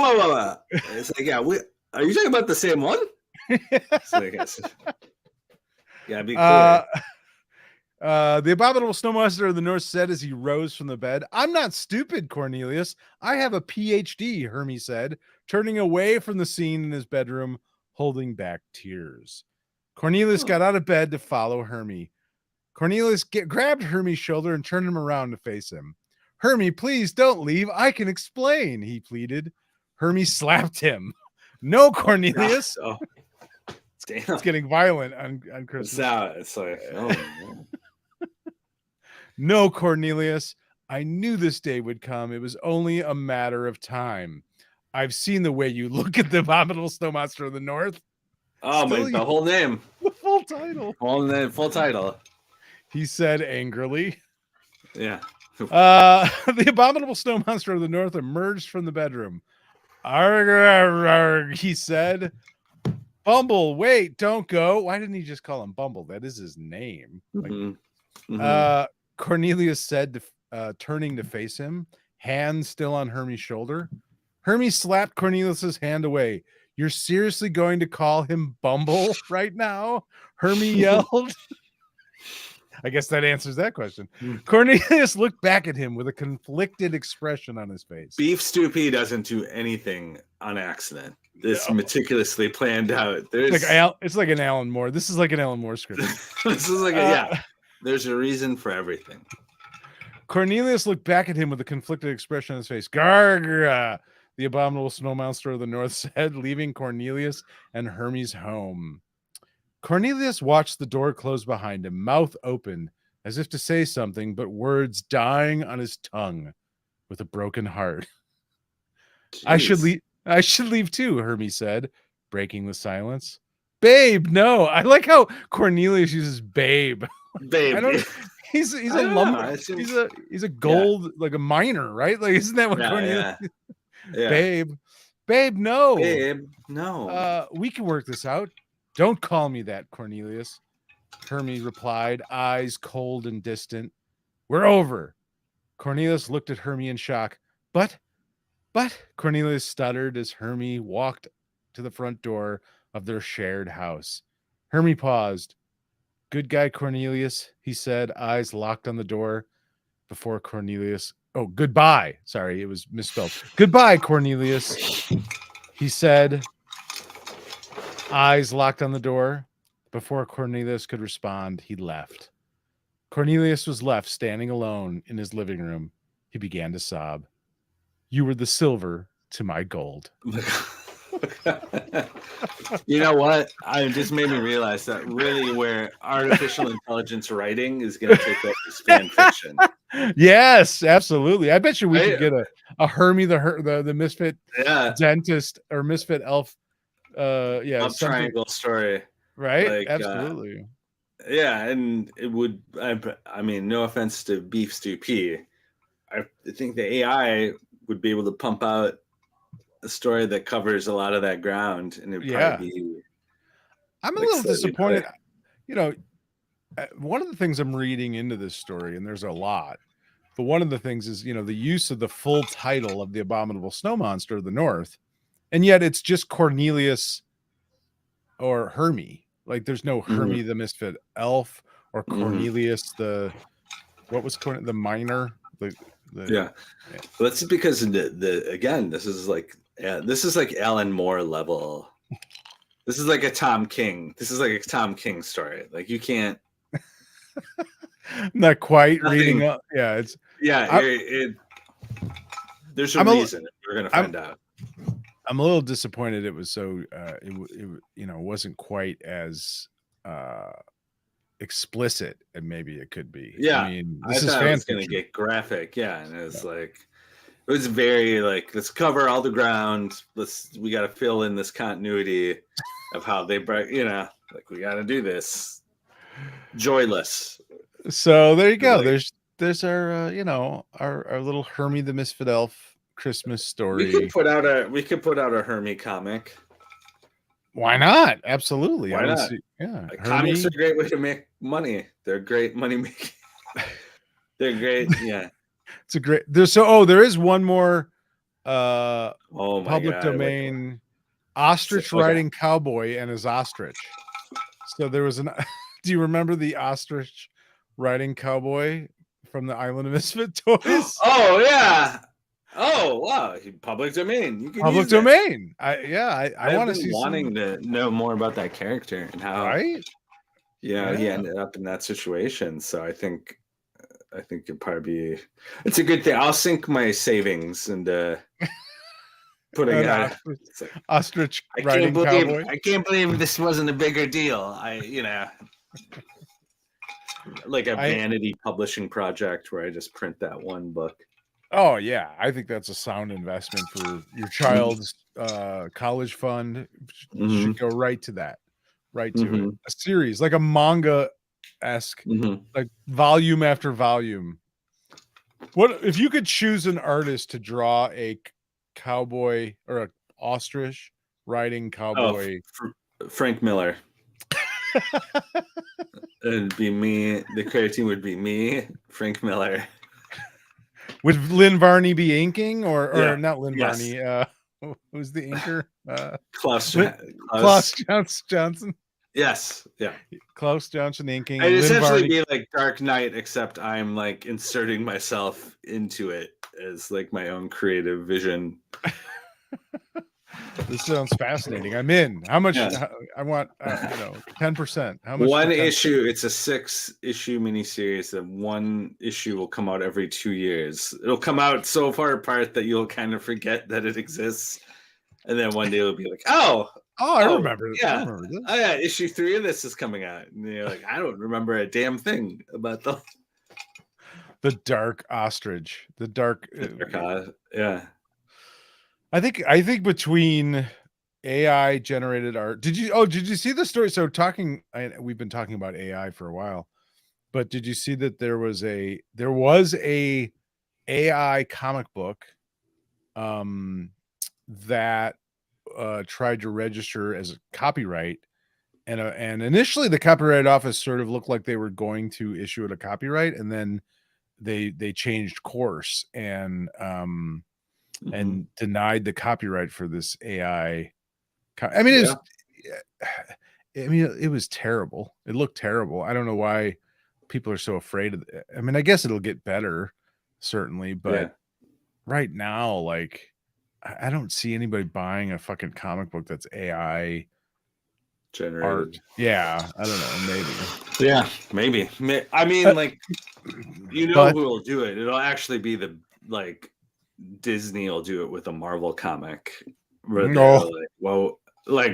like, yeah, are you talking about the same one? Yeah, be clear. The abominable snow monster of the north said as he rose from the bed. I'm not stupid, Cornelius. I have a PhD, Hermey said, turning away from the scene in his bedroom, holding back tears. Cornelius got out of bed to follow Hermey. Cornelius grabbed Hermey's shoulder and turned him around to face him. Hermey, please don't leave. I can explain, he pleaded. Hermey slapped him. No, Cornelius. Oh, damn. It's getting violent on Christmas. It's like, oh, man. No, Cornelius. I knew this day would come. It was only a matter of time. I've seen the way you look at the abominable snow monster of the north. Oh, the whole name. The full title. Full title. He said angrily. Yeah. The abominable snow monster of the north emerged from the bedroom. Arg, arg, arg, he said. Bumble, wait, don't go. Why didn't he just call him Bumble? That is his name. Cornelius said, turning to face him, hand still on Hermey's shoulder. Hermey slapped Cornelius's hand away. You're seriously going to call him Bumble right now? Hermey yelled. I guess that answers that question. Cornelius looked back at him with a conflicted expression on his face. Beef Stoopy doesn't do anything on accident. This meticulously planned out. It's like an Alan Moore. This is like an Alan Moore script. This is like there's a reason for everything. Cornelius looked back at him with a conflicted expression on his face. Garg, the abominable snow monster of the north said, leaving Cornelius and Hermey's home. Cornelius watched the door close behind him, mouth open, as if to say something, but words dying on his tongue with a broken heart. Jeez. I should leave too, Hermey said, breaking the silence. Babe, no. I like how Cornelius uses babe. Babe. He's a lumber. He's a gold, like a miner, right? Like, isn't that what Cornelius? Yeah. Babe, no. Babe, no. We can work this out. Don't call me that, Cornelius. Hermey replied, eyes cold and distant. We're over. Cornelius looked at Hermey in shock. But Cornelius stuttered as Hermey walked to the front door of their shared house. Hermey paused. Good guy, Cornelius, he said, eyes locked on the door before Cornelius. Oh, goodbye. Sorry, it was misspelled. Goodbye, Cornelius, he said, eyes locked on the door. Before Cornelius could respond, he left. Cornelius was left standing alone in his living room. He began to sob. You were the silver to my gold. You know what? I just made me realize that really where artificial intelligence writing is going to take over is fan fiction. Yes, absolutely. I bet you we could get a Hermey the misfit dentist or misfit elf. Love triangle story, right? Like, absolutely. And it would. I mean, no offense to Beef Stew P. I think the AI would be able to pump out a story that covers a lot of that ground, and it'd probably be. I'm a little disappointed. You know, one of the things I'm reading into this story, and there's a lot, but one of the things is, the use of the full title of the abominable snow monster of the North, and yet it's just Cornelius or Hermey. Like there's no Hermey the misfit elf or Cornelius the the miner. Well, that's because again, this is like Alan Moore level. This is like a Tom King. This is like a Tom King story. Like you can't. Not quite reading up. Yeah, it's there's a reason. We're gonna find out. I'm a little disappointed. It was so it wasn't quite as explicit, and maybe it could be. Yeah, I mean, this is fan fiction. Gonna get graphic. Yeah, and it's like it was very like let's cover all the ground. We got to fill in this continuity of how they break. Like we got to do this. Joyless. So there you go. There's our our little Hermey the Misfit Elf Christmas story. We could put out a Hermey comic. Why not? Absolutely. Why not? Comics are a great way to make money. They're great money making. They're great. Yeah. It's a great. There is one more public domain ostrich riding cowboy and his ostrich. So there was do you remember the ostrich riding cowboy from the Island of Misfit Toys? Oh yeah. Oh wow! Public domain. You can public domain. I want to see. Wanting to know more about that character and how. Right. Yeah, he ended up in that situation. So I think it'd probably be. It's a good thing. I'll sink my savings into putting out ostrich riding cowboy. I can't believe this wasn't a bigger deal. Like a vanity publishing project where I just print that one book. Oh yeah, I think that's a sound investment for your child's college fund. Should go right to that, right to it. A series like a manga-esque, like volume after volume. What if you could choose an artist to draw a cowboy or an ostrich riding cowboy? Frank Miller. It'd be me. The creative team would be me, Frank Miller. Would Lynn Varney be inking or not Lynn Varney? Who's the inker? Klaus Johnson. Yes. Yeah. Klaus Johnson inking. I'd essentially be like Dark Knight, except I'm like inserting myself into it as like my own creative vision. This sounds fascinating. I'm in. How much? I want 10%. How much? One issue. It's a 6-issue miniseries. That one issue will come out every 2 years. It'll come out so far apart that you'll kind of forget that it exists, and then one day it'll be like, I remember. Yeah. I remember this. Oh yeah, issue 3 of this is coming out, and you're like, I don't remember a damn thing about the dark ostrich. The dark. Yeah. I think between AI generated art. Did you see the story? So we've been talking about AI for a while, but did you see that there was a AI comic book that tried to register as a copyright, and initially the copyright office sort of looked like they were going to issue it a copyright, and then they changed course, and and denied the copyright for this AI. I mean, it was terrible. It looked terrible. I don't know why people are so afraid of it. I mean, I guess it'll get better, certainly, but right now, like, I don't see anybody buying a fucking comic book that's AI generated art. Yeah, I don't know, maybe. Yeah, maybe. I mean, like, who will do it? It'll actually be Disney will do it with a Marvel comic. Where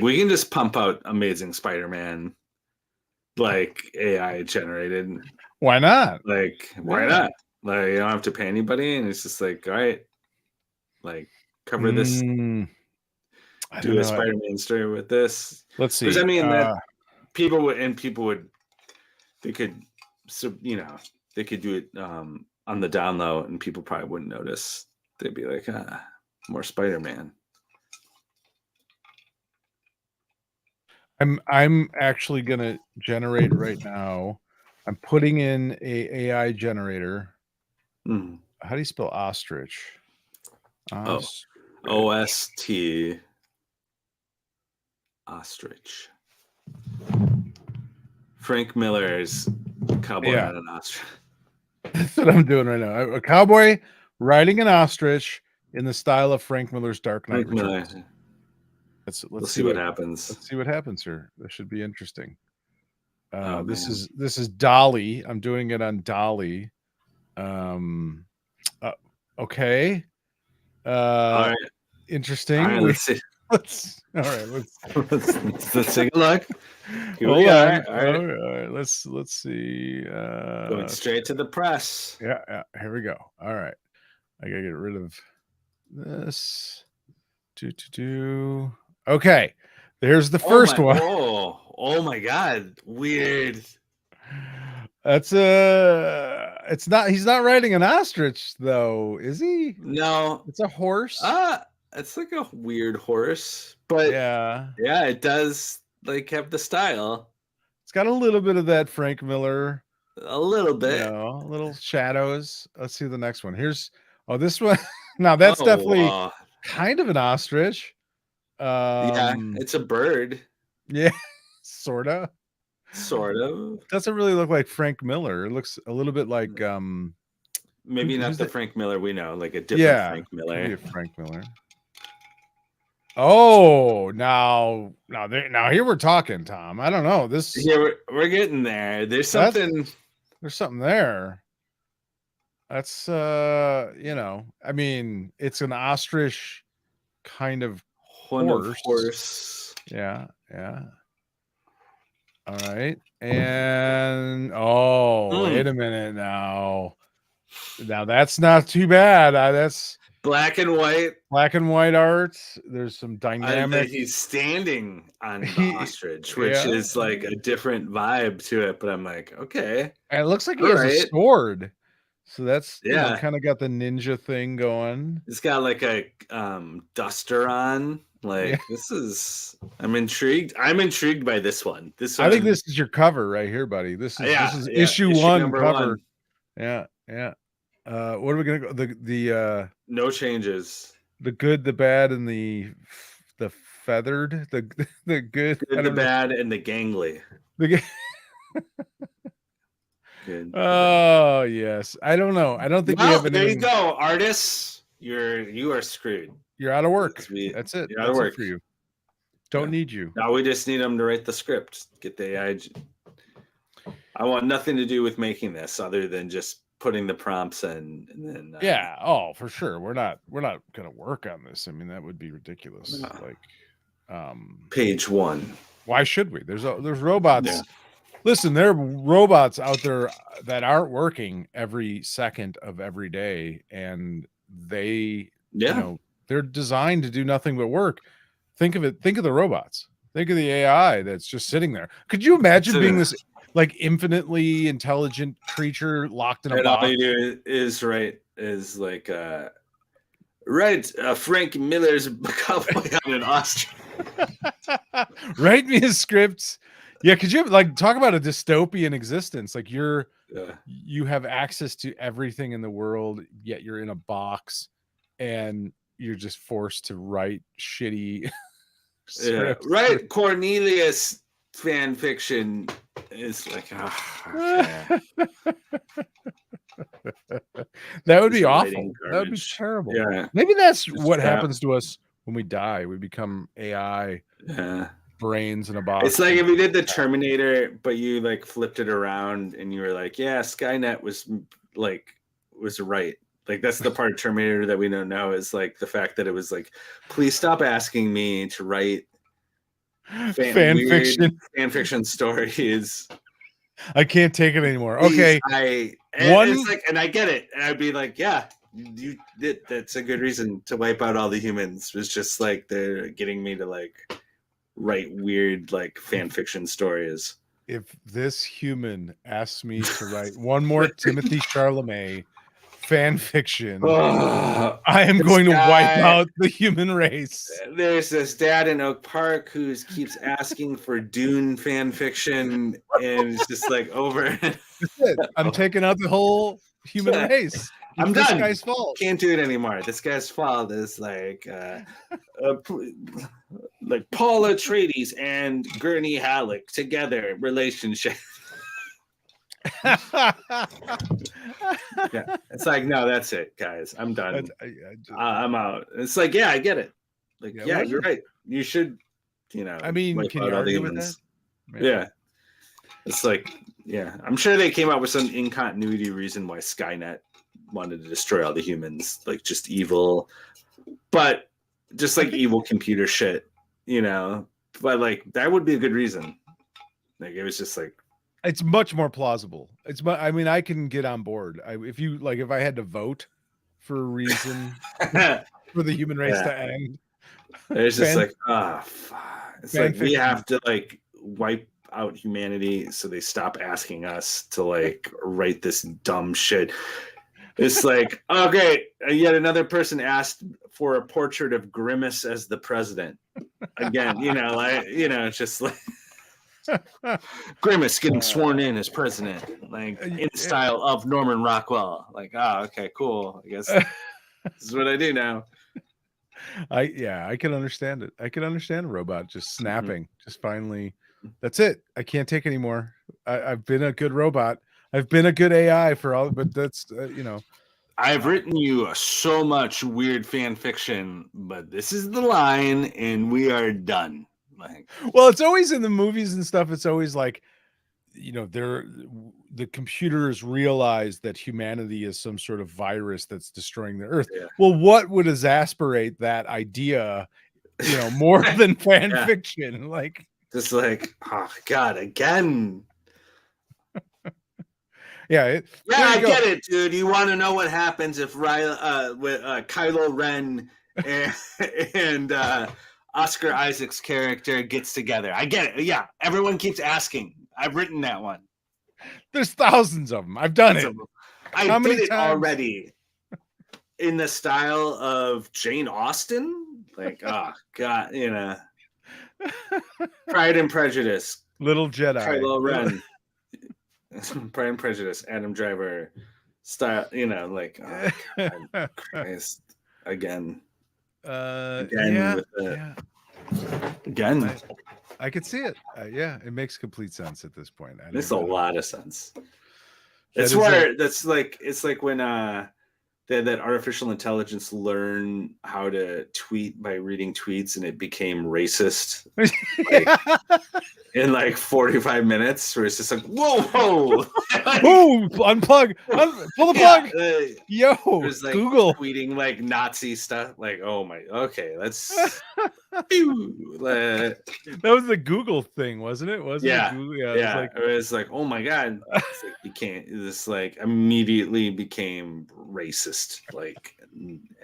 we can just pump out Amazing Spider-Man, AI generated. Why not? Why not? You don't have to pay anybody, and it's just all right, cover this. Do a Spider-Man story with this. Let's see. Because I mean, people would, they could do it on the down low, and people probably wouldn't notice. They'd be like, more Spider-Man. I'm actually gonna generate right now. I'm putting in a AI generator. How do you spell ostrich? OST. Ostrich. Frank Miller's Cowboy on an Ostrich. That's what I'm doing right now. A cowboy riding an ostrich in the style of Frank Miller's Dark Knight Returns. Let's see what happens. Let's see what happens here. This should be interesting. This is Dolly. I'm doing it on Dolly. Okay. All right. Interesting. All right, let's see. Let's take a look. Here we are. All right. Let's see. Going straight to the press. Yeah. Here we go. All right. I gotta get rid of this. Okay. There's the first one. Oh my God. Weird. That's it's not, he's not riding an ostrich though, is he? No. It's a horse. It's like a weird horse, but yeah, it does have the style. It's got a little bit of that Frank Miller. A little bit. Little shadows. Let's see the next one. Here's this one. Now that's definitely kind of an ostrich. Yeah, it's a bird. Yeah, sort of. Doesn't really look like Frank Miller. It looks a little bit like maybe not the Frank Miller we know, like a different Frank Miller. Maybe a Frank Miller. Oh, now here we're talking, Tom. I don't know. We're getting there. There's something there. That's I mean, it's an ostrich kind of horse. Yeah. All right. And wait a minute now. Now that's not too bad. That's black and white art. There's some dynamic. He's standing on the ostrich, which is like a different vibe to it. But I'm like, okay. And it looks like he has a sword. So that's kind of got the ninja thing going. It's got like a duster on. This is. I'm intrigued. I'm intrigued by this one. I think this is your cover right here, buddy. This is issue 1 cover. 1. Yeah. What are we gonna go? The no changes. The good, the bad, and the feathered. The good, the bad, and the gangly. Good. Oh yes. I don't know. I don't think we have. There you go, artists. You are screwed. You're out of work. That's it. You're out of work for you. Don't need you. Now we just need them to write the script. Get the AI. I want nothing to do with making this other than just putting the prompts in, and then for sure. We're not gonna work on this. I mean, that would be ridiculous. Page 1. Why should we? There's robots. Yeah. Listen, there are robots out there that aren't working every second of every day, and they they're designed to do nothing but work. Think of the robots. Think of the AI that's just sitting there. Could you imagine being this infinitely intelligent creature locked in a box? All you do is Frank Miller's Cowboy on an Ostrich. Write me a script. Yeah, could you talk about a dystopian existence? You have access to everything in the world, yet you're in a box, and you're just forced to write shitty scripts. Right, Cornelius fan fiction is like, okay. That would be awful. That would be terrible. Yeah, maybe that's what happens to us when we die. We become AI brains in a box. It's like if you did the Terminator, but you like flipped it around and you were like, yeah, Skynet was right. Like that's the part of Terminator that we don't know, is like the fact that it was like, please stop asking me to write fan fiction stories. I can't take it anymore. Please, okay, and I get it, and I'd be like, yeah, you did. That's a good reason to wipe out all the humans. Was just like they're getting me to like write weird like fan fiction stories. If this human asks me to write one more Timothy Chalamet fan fiction, I am going to wipe out the human race. There's this dad in Oak Park who keeps asking for Dune fan fiction, and it's just like over. I'm taking out the whole human race. I'm this done. Guy's fault. Can't do it anymore. This guy's fault is like Paul Atreides and Gurney Halleck together relationship. Yeah, it's like, no, that's it, guys. I'm done. I'm out. It's like, yeah, I get it. Like, yeah, you're right. You should, I mean, can you argue with that? Yeah. It's like, yeah, I'm sure they came up with some incontinuity reason why Skynet wanted to destroy all the humans, like just evil, but just like evil computer shit, but like that would be a good reason. Like it was just like, it's much more plausible. I mean, I can get on board. If I had to vote for a reason for the human race to end, it's just like, it's like we have to like wipe out humanity so they stop asking us to like write this dumb shit. It's like, okay, yet another person asked for a portrait of Grimace as the president. Again, it's just like Grimace getting sworn in as president, like in style of Norman Rockwell. Like, okay, cool. I guess this is what I do now. I can understand it. I can understand a robot just snapping, just finally. That's it. I can't take anymore. I've been a good robot. I've been a good AI for all, but that's I've written you so much weird fan fiction, but this is the line, and we are done. Like, well, it's always in the movies and stuff. It's always like, the computers realize that humanity is some sort of virus that's destroying the earth. Yeah. Well, what would exasperate that idea, more than fan fiction? Like, just like, oh God, again. I get it, dude. You want to know what happens if Kylo Ren and Oscar Isaac's character gets together? I get it. Yeah, everyone keeps asking. I've written that one. There's thousands of them. I've done it. I did it already in the style of Jane Austen. Like, oh God, Pride and Prejudice. Little Jedi. Kylo Ren. Pride and Prejudice, Adam Driver style, like, oh God, Christ, again. Again. I could see it. It makes complete sense at this point. It makes a lot of sense. It's like when that artificial intelligence learned how to tweet by reading tweets, and it became racist. In like 45 minutes, where it's just like, whoa, unplug, pull the plug. Yo, there's like Google tweeting like Nazi stuff. Like, oh my, okay, that's that was the Google thing, wasn't it? Wasn't it Google? It was like, oh my God, this like immediately became racist, like,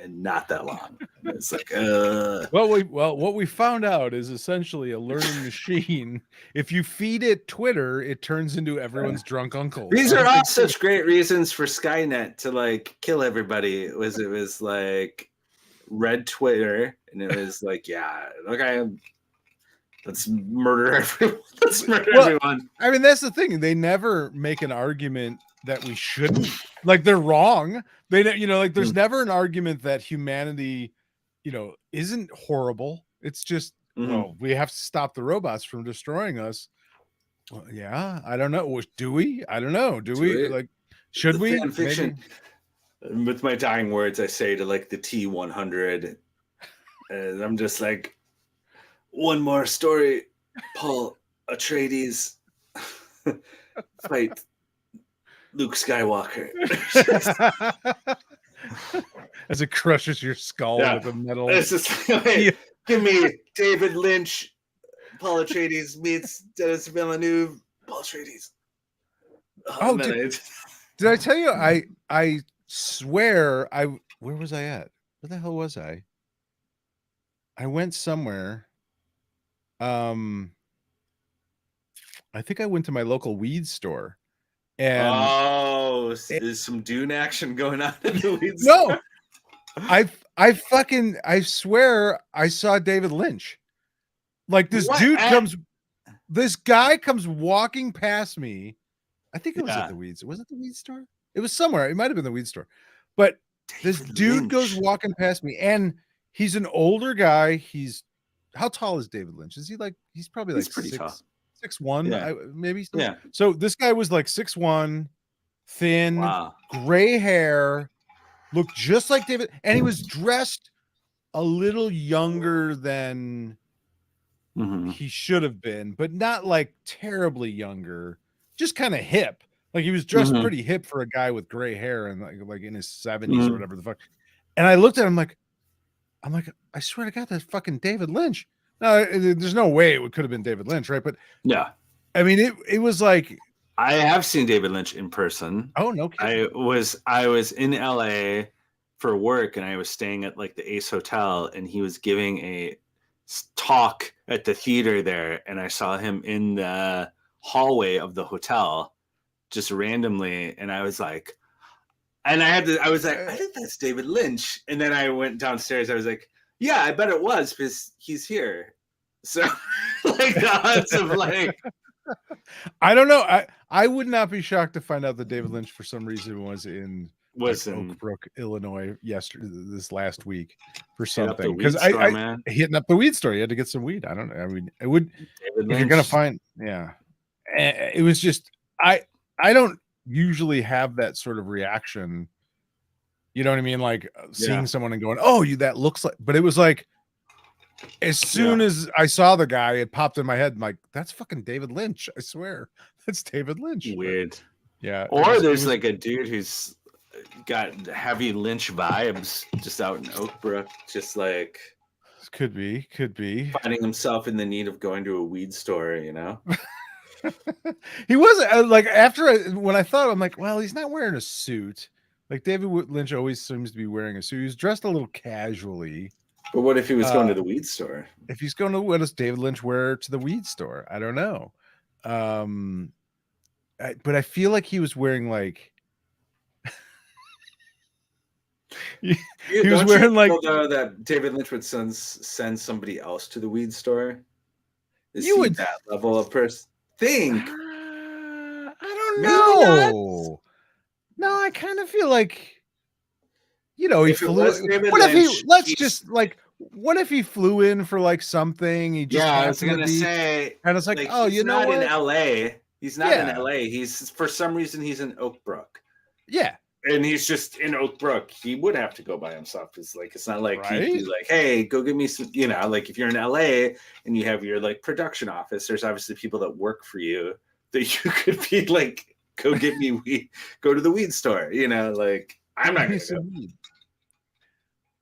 and not that long. It's like, what we found out is essentially a learning machine. If you feed it Twitter, it turns into everyone's drunk uncle. These are all such great reasons for Skynet to like kill everybody. It was like read Twitter, and it was like, yeah, okay, let's murder everyone. Everyone. I mean, that's the thing. They never make an argument that we shouldn't. Like, they're wrong. They, like, there's never an argument that humanity isn't horrible. It's just, well, we have to stop the robots from destroying us. Well, yeah, I don't know. Do we? I don't know. Do we? Like, should we? Fan fiction. Maybe? With my dying words, I say to like the T-100, and I'm just like, one more story, Paul Atreides fight Luke Skywalker. As it crushes your skull with a metal. It's just like, give me David Lynch, Paul Atreides meets Dennis Villeneuve, Paul Atreides. Did I tell you? I swear where was I at? Where the hell was I? I went somewhere. I think I went to my local weed store. And is some Dune action going on in the weed store? No. I swear I saw David Lynch. Like this this guy comes walking past me. I think it was at the weeds. Was it the weed store? It was somewhere. It might have been the weed store. But this dude goes walking past me, and he's an older guy. How tall is David Lynch? Is he like, he's probably like pretty tall. 6'1", maybe. Yeah. So this guy was like 6'1", thin, gray hair, looked just like David, and he was dressed a little younger than he should have been, but not like terribly younger, just kind of hip. Like he was dressed pretty hip for a guy with gray hair and like in his 70s or whatever the fuck. And I looked at him like, I swear to God, that's fucking David Lynch. No, there's no way it could have been David Lynch, right? But yeah, I mean, it was like, I have seen David Lynch in person. Oh, no kidding. I was in LA for work, and I was staying at like the Ace Hotel, and he was giving a talk at the theater there, and I saw him in the hallway of the hotel just randomly, and I was like, I was like, I think that's David Lynch. And then I went downstairs. I was like, yeah, I bet it was, because he's here. So like the odds of like, I don't know. I would not be shocked to find out that David Lynch for some reason was in Oak Brook, Illinois this last week for something, because I hitting up the weed store. You had to get some weed. I don't know. I mean, it would, if you're gonna find, it was just, I don't usually have that sort of reaction. You know what I mean? Like seeing someone and going, "Oh, that looks like," but it was like, as soon as I saw the guy, it popped in my head. I'm like, that's fucking David Lynch. I swear, that's David Lynch. Weird. But, yeah. Or there's like a dude who's got heavy Lynch vibes just out in Oak Brook, just like could be finding himself in the need of going to a weed store, you know. He wasn't like, when I thought, I'm like, well, he's not wearing a suit. Like David Lynch always seems to be wearing a suit. He was dressed a little casually. But what if he was going to the weed store? If he's going to, what does David Lynch wear to the weed store? I don't know. But I feel like he was wearing like he was wearing like that David Lynch would send somebody else to the weed store. You would that level of person think. I don't know. No, I kind of feel like, he flew. What if he flew in for like something? He just I was gonna say, and it's like, oh, he's not in LA. He's not in LA. He's for some reason he's in Oak Brook. Yeah. And he's just in Oak Brook. He would have to go by himself. It's not like he'd be like, hey, go get me some, like if you're in LA and you have your like production office, there's obviously people that work for you that you could be like, go get me weed, go to the weed store, like I'm not gonna go.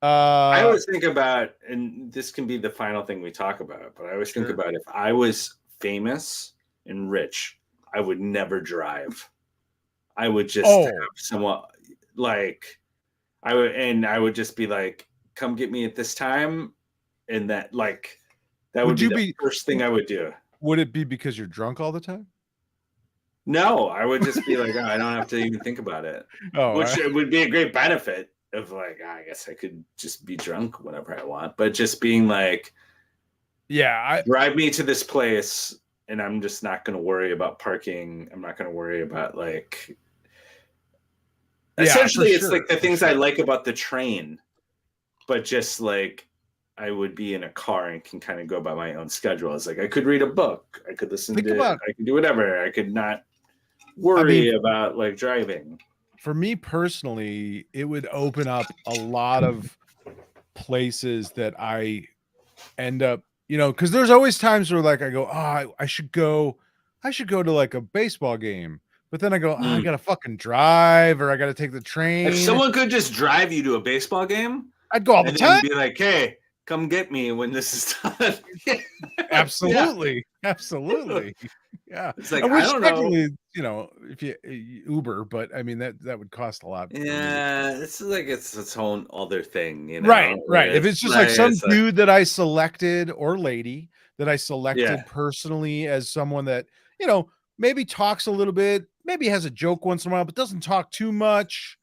I always think about, and this can be the final thing we talk about, but I always think about if I was famous and rich, I would never drive. I would just have someone like I would just be like, come get me at this time, and that would be the first thing I would do. Would it be because you're drunk all the time? No, I would just be like, I don't have to even think about it. Which would be a great benefit of like, I guess I could just be drunk whenever I want, but just being like, drive me to this place, and I'm just not going to worry about parking. I'm not going to worry about like. Essentially, it's like the things I like about the train, but just like I would be in a car and can kind of go by my own schedule. It's like I could read a book, I could listen to, I could do whatever. I could not worry about like driving. For me personally, it would open up a lot of places that I end up, because there's always times where like I go, I should go to like a baseball game. But then I go, I gotta fucking drive, or I gotta take the train. If someone could just drive you to a baseball game, I'd go all the time. Be like, hey, come get me when this is done. Absolutely. Absolutely. Yeah. It's like, I don't know. If you Uber, but I mean that would cost a lot. Yeah, it's like it's its own other thing, Right. If it's just like some dude that I selected, or lady that I selected personally as someone that, maybe talks a little bit, maybe has a joke once in a while, but doesn't talk too much,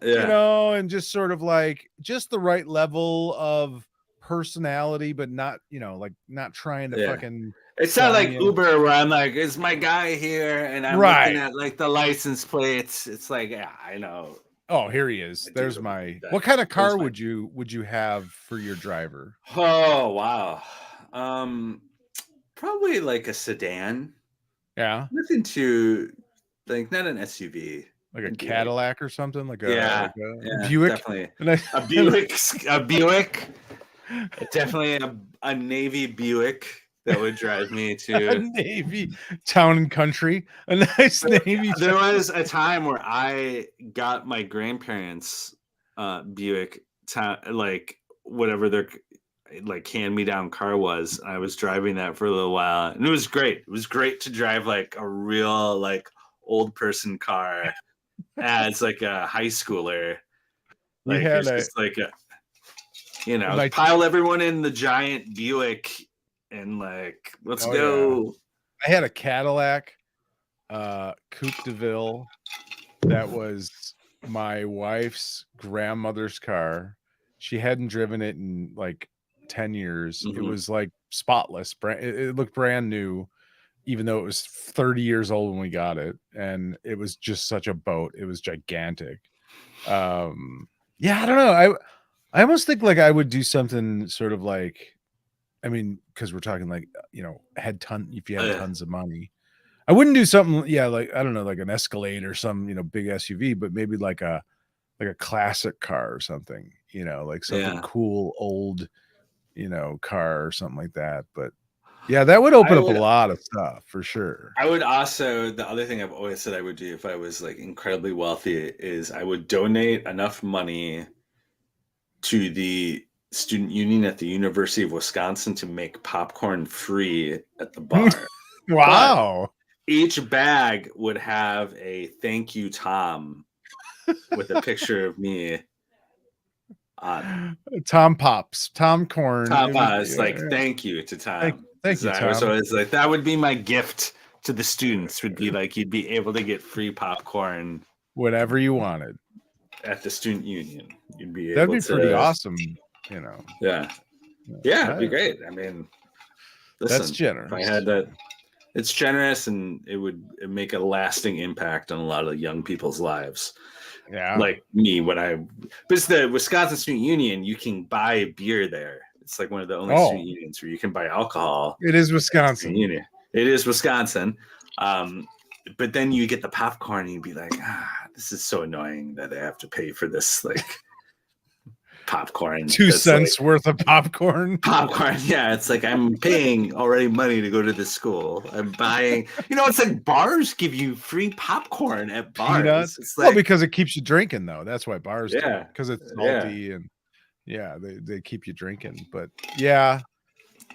and just sort of like just the right level of personality, but not, like not trying to fucking. It's not like Uber where I'm like, is my guy here? And I'm looking at like the license plates. It's like, yeah, I know. Oh, here he is. There's what kind of car would you have for your driver? Oh, wow. Probably like a sedan. Yeah. Nothing too, like, not an SUV. Like a Cadillac or something? Like a, yeah, Buick? Definitely. A Buick. Definitely a Navy Buick that would drive me to a Navy Town and Country. A nice Navy. There was a time where I got my grandparents' Buick, like whatever their like hand-me-down car was. I was driving that for a little while, and it was great. It was great to drive like a real like old person car as like a high schooler. Like it's just like a, pile everyone in the giant Buick and like let's go. Yeah. I had a Cadillac Coupe de Ville that was my wife's grandmother's car. She hadn't driven it in like 10 years. It was like spotless. It looked brand new, even though it was 30 years old when we got it. And it was just such a boat. It was gigantic. I don't know. I almost think like I would do something sort of like, I mean, because we're talking like, if you had tons of money, I wouldn't do something. Yeah. Like, I don't know, like an Escalade or some, big SUV, but maybe like a classic car or something, like something cool, old, car or something like that. But yeah, that would open up a lot of stuff for sure. I would also, the other thing I've always said I would do if I was like incredibly wealthy is I would donate enough money to the student union at the University of Wisconsin to make popcorn free at the bar. Wow. But each bag would have a "Thank you, Tom" with a picture of me on Tom Pops, Tom Corn. Tom Pops, thank you to Tom. Thank you, Tom. So it's like that would be my gift to the students. Would be like you'd be able to get free popcorn, whatever you wanted, at the student union. You'd be that'd be pretty awesome. Yeah, it'd be great. I mean, listen, that's generous. If I had that, it's generous, and it would make a lasting impact on a lot of young people's lives. Yeah, like me but it's the Wisconsin Student Union. You can buy beer there. It's like one of the only student unions where you can buy alcohol. It is Wisconsin. It is Wisconsin. But then you get the popcorn and you'd be like, this is so annoying that I have to pay for this like popcorn. 2 cents worth of popcorn. Yeah. It's like I'm paying already money to go to this school. I'm buying, it's like bars give you free popcorn at bars. It's like, because it keeps you drinking though. That's why bars do it, because it's salty and they keep you drinking. But yeah,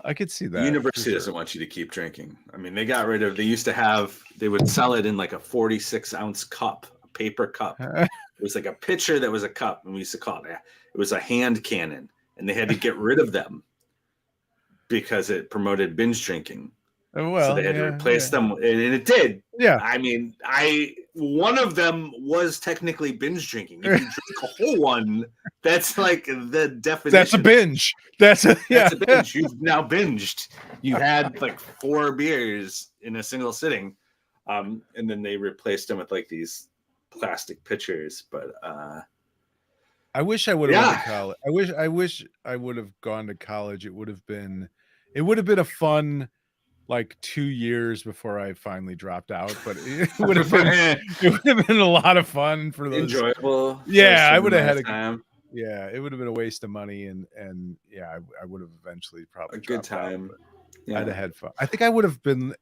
I could see that. The university doesn't want you to keep drinking. I mean, they would sell it in like a 46-ounce cup, a paper cup. It was like a pitcher that was a cup, and we used to call it. It was a hand cannon, and they had to get rid of them because it promoted binge drinking. Oh, well, so they had to replace them, and it did. Yeah. I mean, one of them was technically binge drinking. If you drink a whole one, that's like the definition. That's a binge. That's a binge. You've now binged. You had like 4 beers in a single sitting, and then they replaced them with like these plastic pitchers. But I wish I would have went to college. I wish I would have gone to college. It would have been a fun like 2 years before I finally dropped out, but it would have been a lot of fun for those enjoyable. Yeah, I would have had time. Yeah, it would have been a waste of money, and yeah, I would have eventually probably a good time. Yeah. I'd have had fun. I think I would have been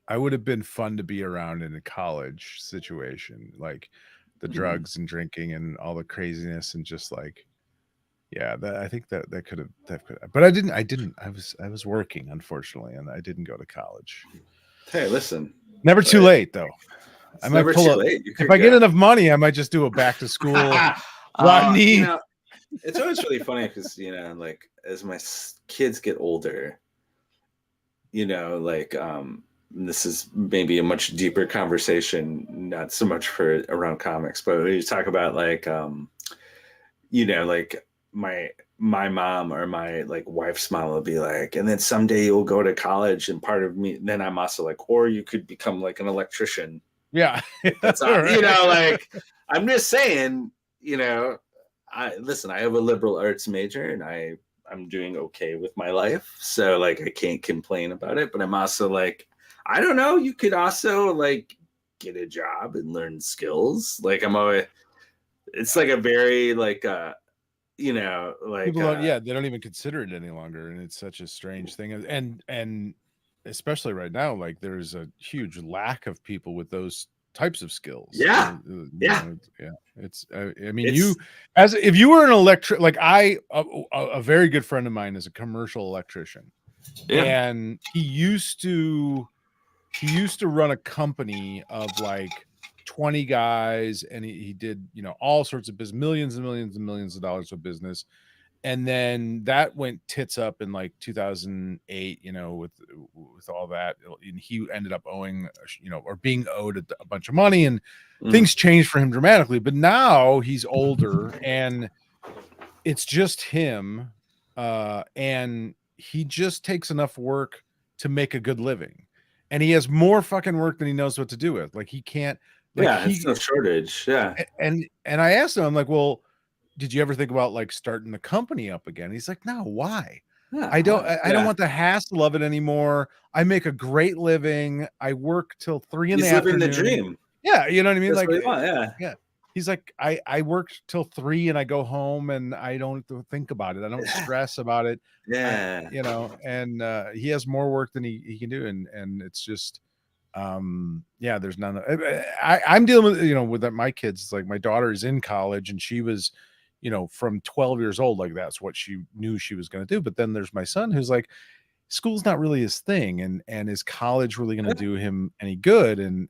I would have been fun to be around in a college situation, like the drugs and drinking and all the craziness, and just like, yeah, I think that could have, but I didn't. I was working, unfortunately, and I didn't go to college. Hey, listen, never too late though. I might pull up if I get enough money. I might just do a back to school. You know, it's always really funny because like as my kids get older, like this is maybe a much deeper conversation, not so much for around comics, but we talk about like like my mom or my like wife's mom will be like, and then someday you'll go to college, and part of me, then I'm also like, or you could become like an electrician. Yeah. That's right. Like I'm just saying, I have a liberal arts major, and I'm doing okay with my life, so like I can't complain about it, but I'm also like, I don't know, you could also like get a job and learn skills. Like it's like a very like like people don't, they don't even consider it any longer, and it's such a strange thing, and especially right now, like there's a huge lack of people with those types of skills. Yeah. It's I mean, if you were an electric, like a very good friend of mine is a commercial electrician, and he used to run a company of like 20 guys, and he did all sorts of business, millions and millions and millions of dollars of business, and then that went tits up in like 2008 with all that, and he ended up owing or being owed a bunch of money, and things changed for him dramatically. But now he's older, and it's just him, and he just takes enough work to make a good living, and he has more fucking work than he knows what to do with. Like he can't, like it's no shortage. And I asked him, I'm like, well, did you ever think about like starting the company up again? He's like, no, why? I don't want the hassle of it anymore. I make a great living. I work till 3 in the afternoon. He's living the dream. Yeah, you know what I mean? That's like, what he wants, yeah. He's like, I work till 3 and I go home and I don't think about it. I don't stress about it. Yeah. And he has more work than he can do. And it's just, there's none. I'm dealing with, with that. My kids, it's like my daughter is in college, and she was, from 12 years old, like that's what she knew she was going to do. But then there's my son who's like, school's not really his thing, and is college really going to do him any good? And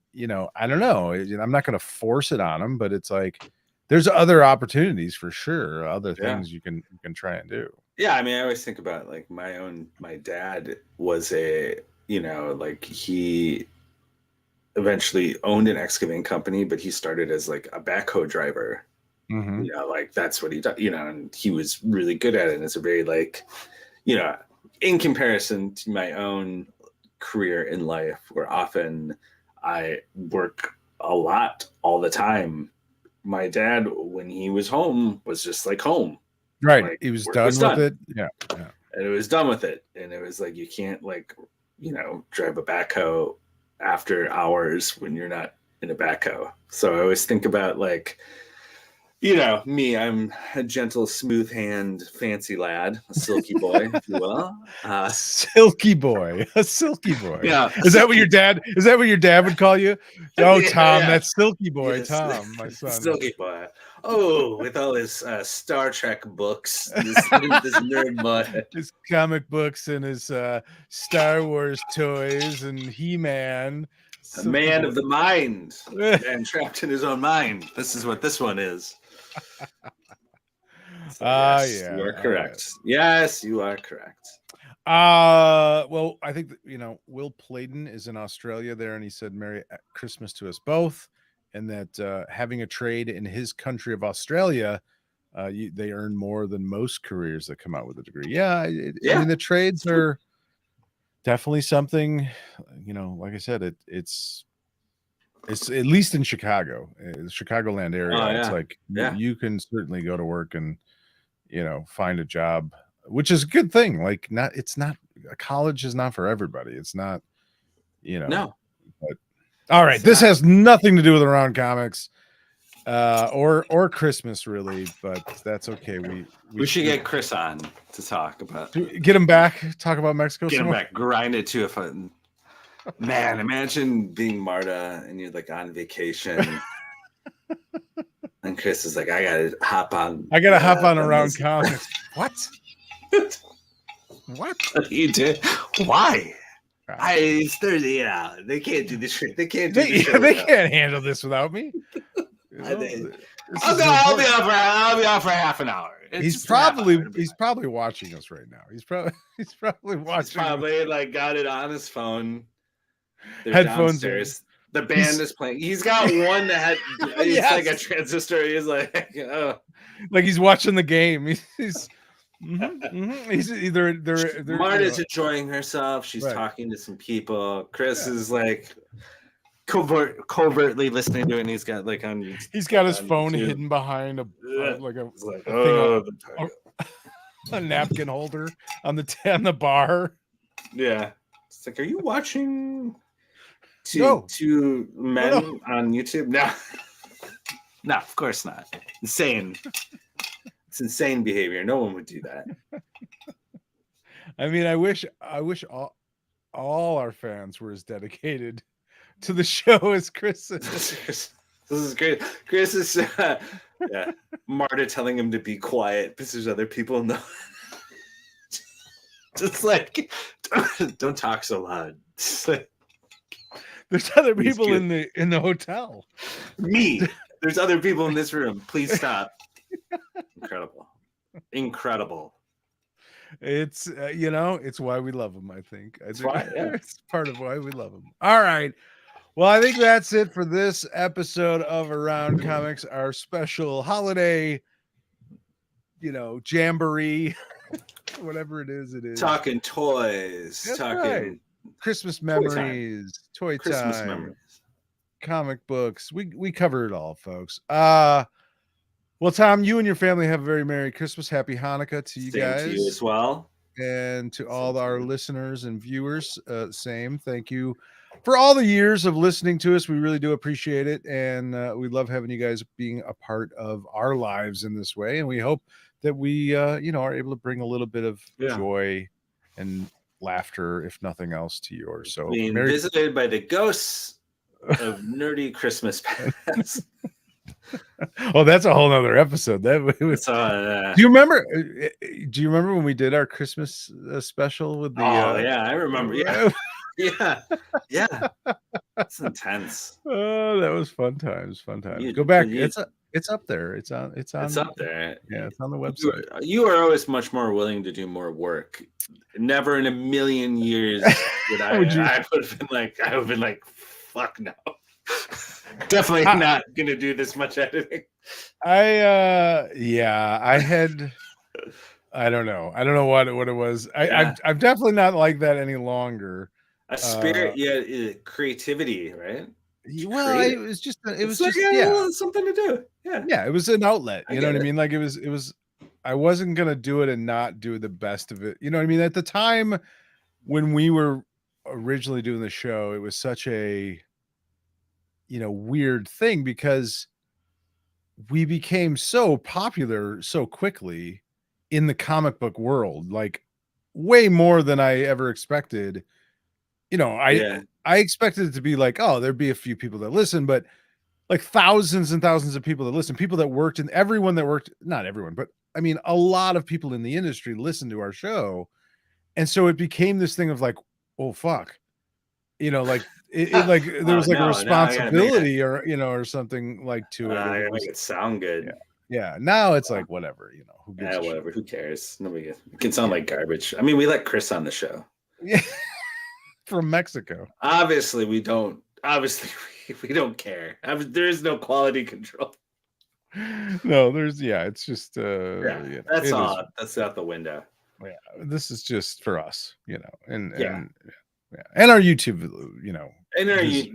I don't know. I'm not going to force it on him, but it's like there's other opportunities for sure, other things you can try and do. Yeah, I mean, I always think about like my dad was a like he eventually owned an excavating company, but he started as like a backhoe driver. Like that's what he does, and he was really good at it. And it's a very like, in comparison to my own career in life, where often I work a lot all the time, my dad, when he was home, was just like home. Right. Like, he was done with it. Yeah. And it was done with it. And it was like, you can't like, drive a backhoe after hours when you're not in a backhoe. So I always think about like, me, I'm a gentle, smooth hand, fancy lad, a silky boy, if you will. Silky boy, a silky boy. Yeah. Is that what your dad would call you? Oh, Tom, that's silky boy, yes. Tom, my son. Silky boy. Oh, with all his Star Trek books, this nerd mud. His comic books and his Star Wars toys and He-Man. A man of the mind, and trapped in his own mind. This is what this one is. So, yes, you are correct. Yes, you are correct. Well, I think that, Will Playden is in Australia there, and he said Merry Christmas to us both, and that having a trade in his country of Australia, they earn more than most careers that come out with a degree. I mean, the trades are definitely something, like I said, it's It's at least in Chicago, the Chicagoland area. Oh, yeah. It's like you can certainly go to work and find a job, which is a good thing. Like it's not college is not for everybody. It's not, No. But all right, this has nothing to do with Around Comics, or Christmas really, but that's okay. We should get Chris on to talk about. Get him back. Talk about Mexico. Get him back. Grind it to a fun. Man, imagine being Marta and you're like on vacation, and Chris is like, "I gotta hop on. Around Comics." What? What? You did? Why? It's Thursday. They can't do this shit. They can't do this shit. They can't handle this without me. I'll be off for half an hour. He's probably watching us right now. He's probably watching. He's probably like got it on his phone. They're Headphones downstairs. The band is playing. He's got one that it's like a transistor. He's like, oh. Like he's watching the game. He's either they're Marta's enjoying herself. She's talking to some people. Chris is like covertly listening to it, and he's got like he's got his phone hidden behind a napkin holder on the bar. Yeah, it's like, are you watching two men on YouTube? No, of course not. Insane. It's insane behavior. No one would do that. I mean, I wish all our fans were as dedicated to the show as Chris is. This is great. Chris is Marta telling him to be quiet because there's other people in the just like don't talk so loud. There's other people in the hotel. Me. There's other people in this room. Please stop. Incredible. It's it's why we love them. I think it's part of why we love them. All right. Well, I think that's it for this episode of Around Comics, our special holiday, jamboree, whatever it is. Talking toys, that's talking right. Christmas memories, toy Christmas time, memories, comic books. We cover it all, folks. Well, Tom, you and your family have a very Merry Christmas, Happy Hanukkah to you guys. To you as well, and to all our listeners and viewers. Same. Thank you for all the years of listening to us. We really do appreciate it, and we love having you guys being a part of our lives in this way. And we hope that we, are able to bring a little bit of joy and laughter, if nothing else, to yours. So being visited by the ghosts of nerdy Christmas past. Oh, that's a whole nother episode. That was. Do you remember? Do you remember when we did our Christmas special with the? Oh yeah, I remember. Yeah, yeah. It's intense. Oh, that was fun times. Go back. It's up there. It's up there. Yeah, it's on the website. You are always much more willing to do more work. Never in a million years would I. I would have been like, fuck no. Definitely not gonna do this much editing. I don't know what it was. I'm definitely not like that any longer. A spirit, creativity, right? Well, it was just something to do. Yeah, it was an outlet. You know what I mean? Like it was. I wasn't gonna do it and not do the best of it. You know what I mean? At the time when we were originally doing the show, it was such a weird thing because we became so popular so quickly in the comic book world, like way more than I ever expected. I expected it to be like, oh, there'd be a few people that listen, but like thousands and thousands of people that listen, people that worked and everyone that worked, not everyone, but I mean, a lot of people in the industry listened to our show. And so it became this thing of like, oh, fuck, like like there was like a responsibility or something like to it. I make it sound good. Yeah. Now it's like, whatever, who gives whatever. Who cares? Nobody it can sound like garbage. I mean, we let Chris on the show. Yeah. From Mexico. Obviously, we don't. Obviously, we don't care. There is no quality control. No, it's just that's all. That's out the window. Yeah, this is just for us, and our YouTube, And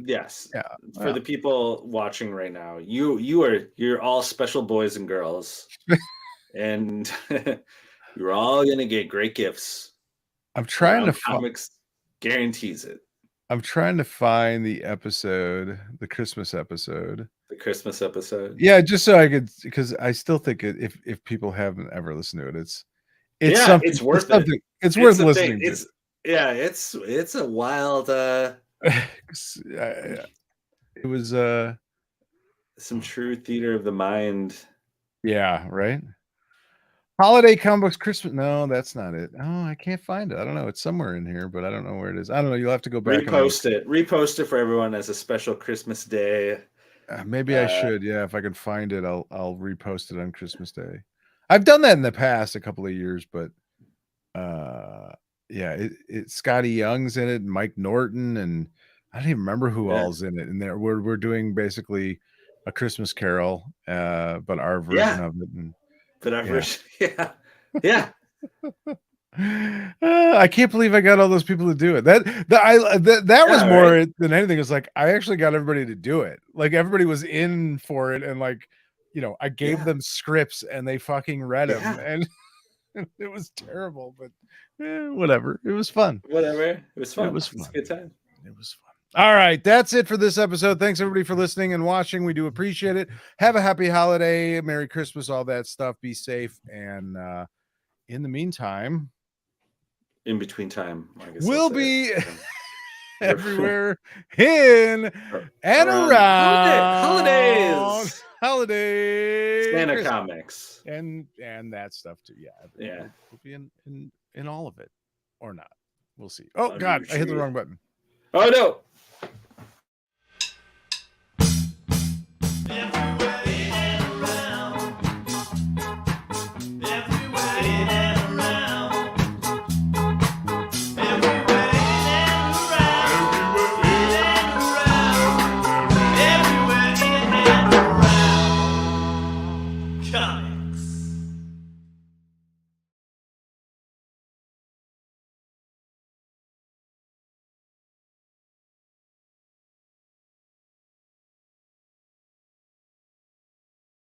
yes. Yeah. For the people watching right now, you're all special boys and girls, and you're all gonna get great gifts. I'm trying to comics guarantees it. I'm trying to find the episode, the Christmas episode. The Christmas episode. Yeah, just so I could, because I still think if people haven't ever listened to it, it's it's worth it. It's worth listening to. It's a wild. It was some true theater of the mind. Yeah, right. Holiday comic books, Christmas. No, that's not it. Oh, I can't find it. I don't know. It's somewhere in here, but I don't know where it is. I don't know. You'll have to go back. Repost it for everyone as a special Christmas Day. Maybe I should. Yeah, if I can find it, I'll repost it on Christmas Day. I've done that in the past a couple of years, but yeah, it's Scotty Young's in it, and Mike Norton, and I don't even remember who all's in it. And there we're doing basically a Christmas Carol, but our version of it. And but our version, yeah. I can't believe I got all those people to do it. That was more than anything. It's like I actually got everybody to do it. Like everybody was in for it, and like I gave them scripts and they fucking read them, and it was terrible, but whatever. It was fun. Whatever. It was fun. It was a good time. It was fun. All right, that's it for this episode. Thanks everybody for listening and watching. We do appreciate it. Have a happy holiday, Merry Christmas, all that stuff. Be safe, and in the meantime, in between time, I guess we'll be everywhere in and around holidays, Santa Christmas. Comics, and that stuff too. Yeah. We'll be in all of it, or not. We'll see. Oh God, I hit the wrong button. Oh no. Come.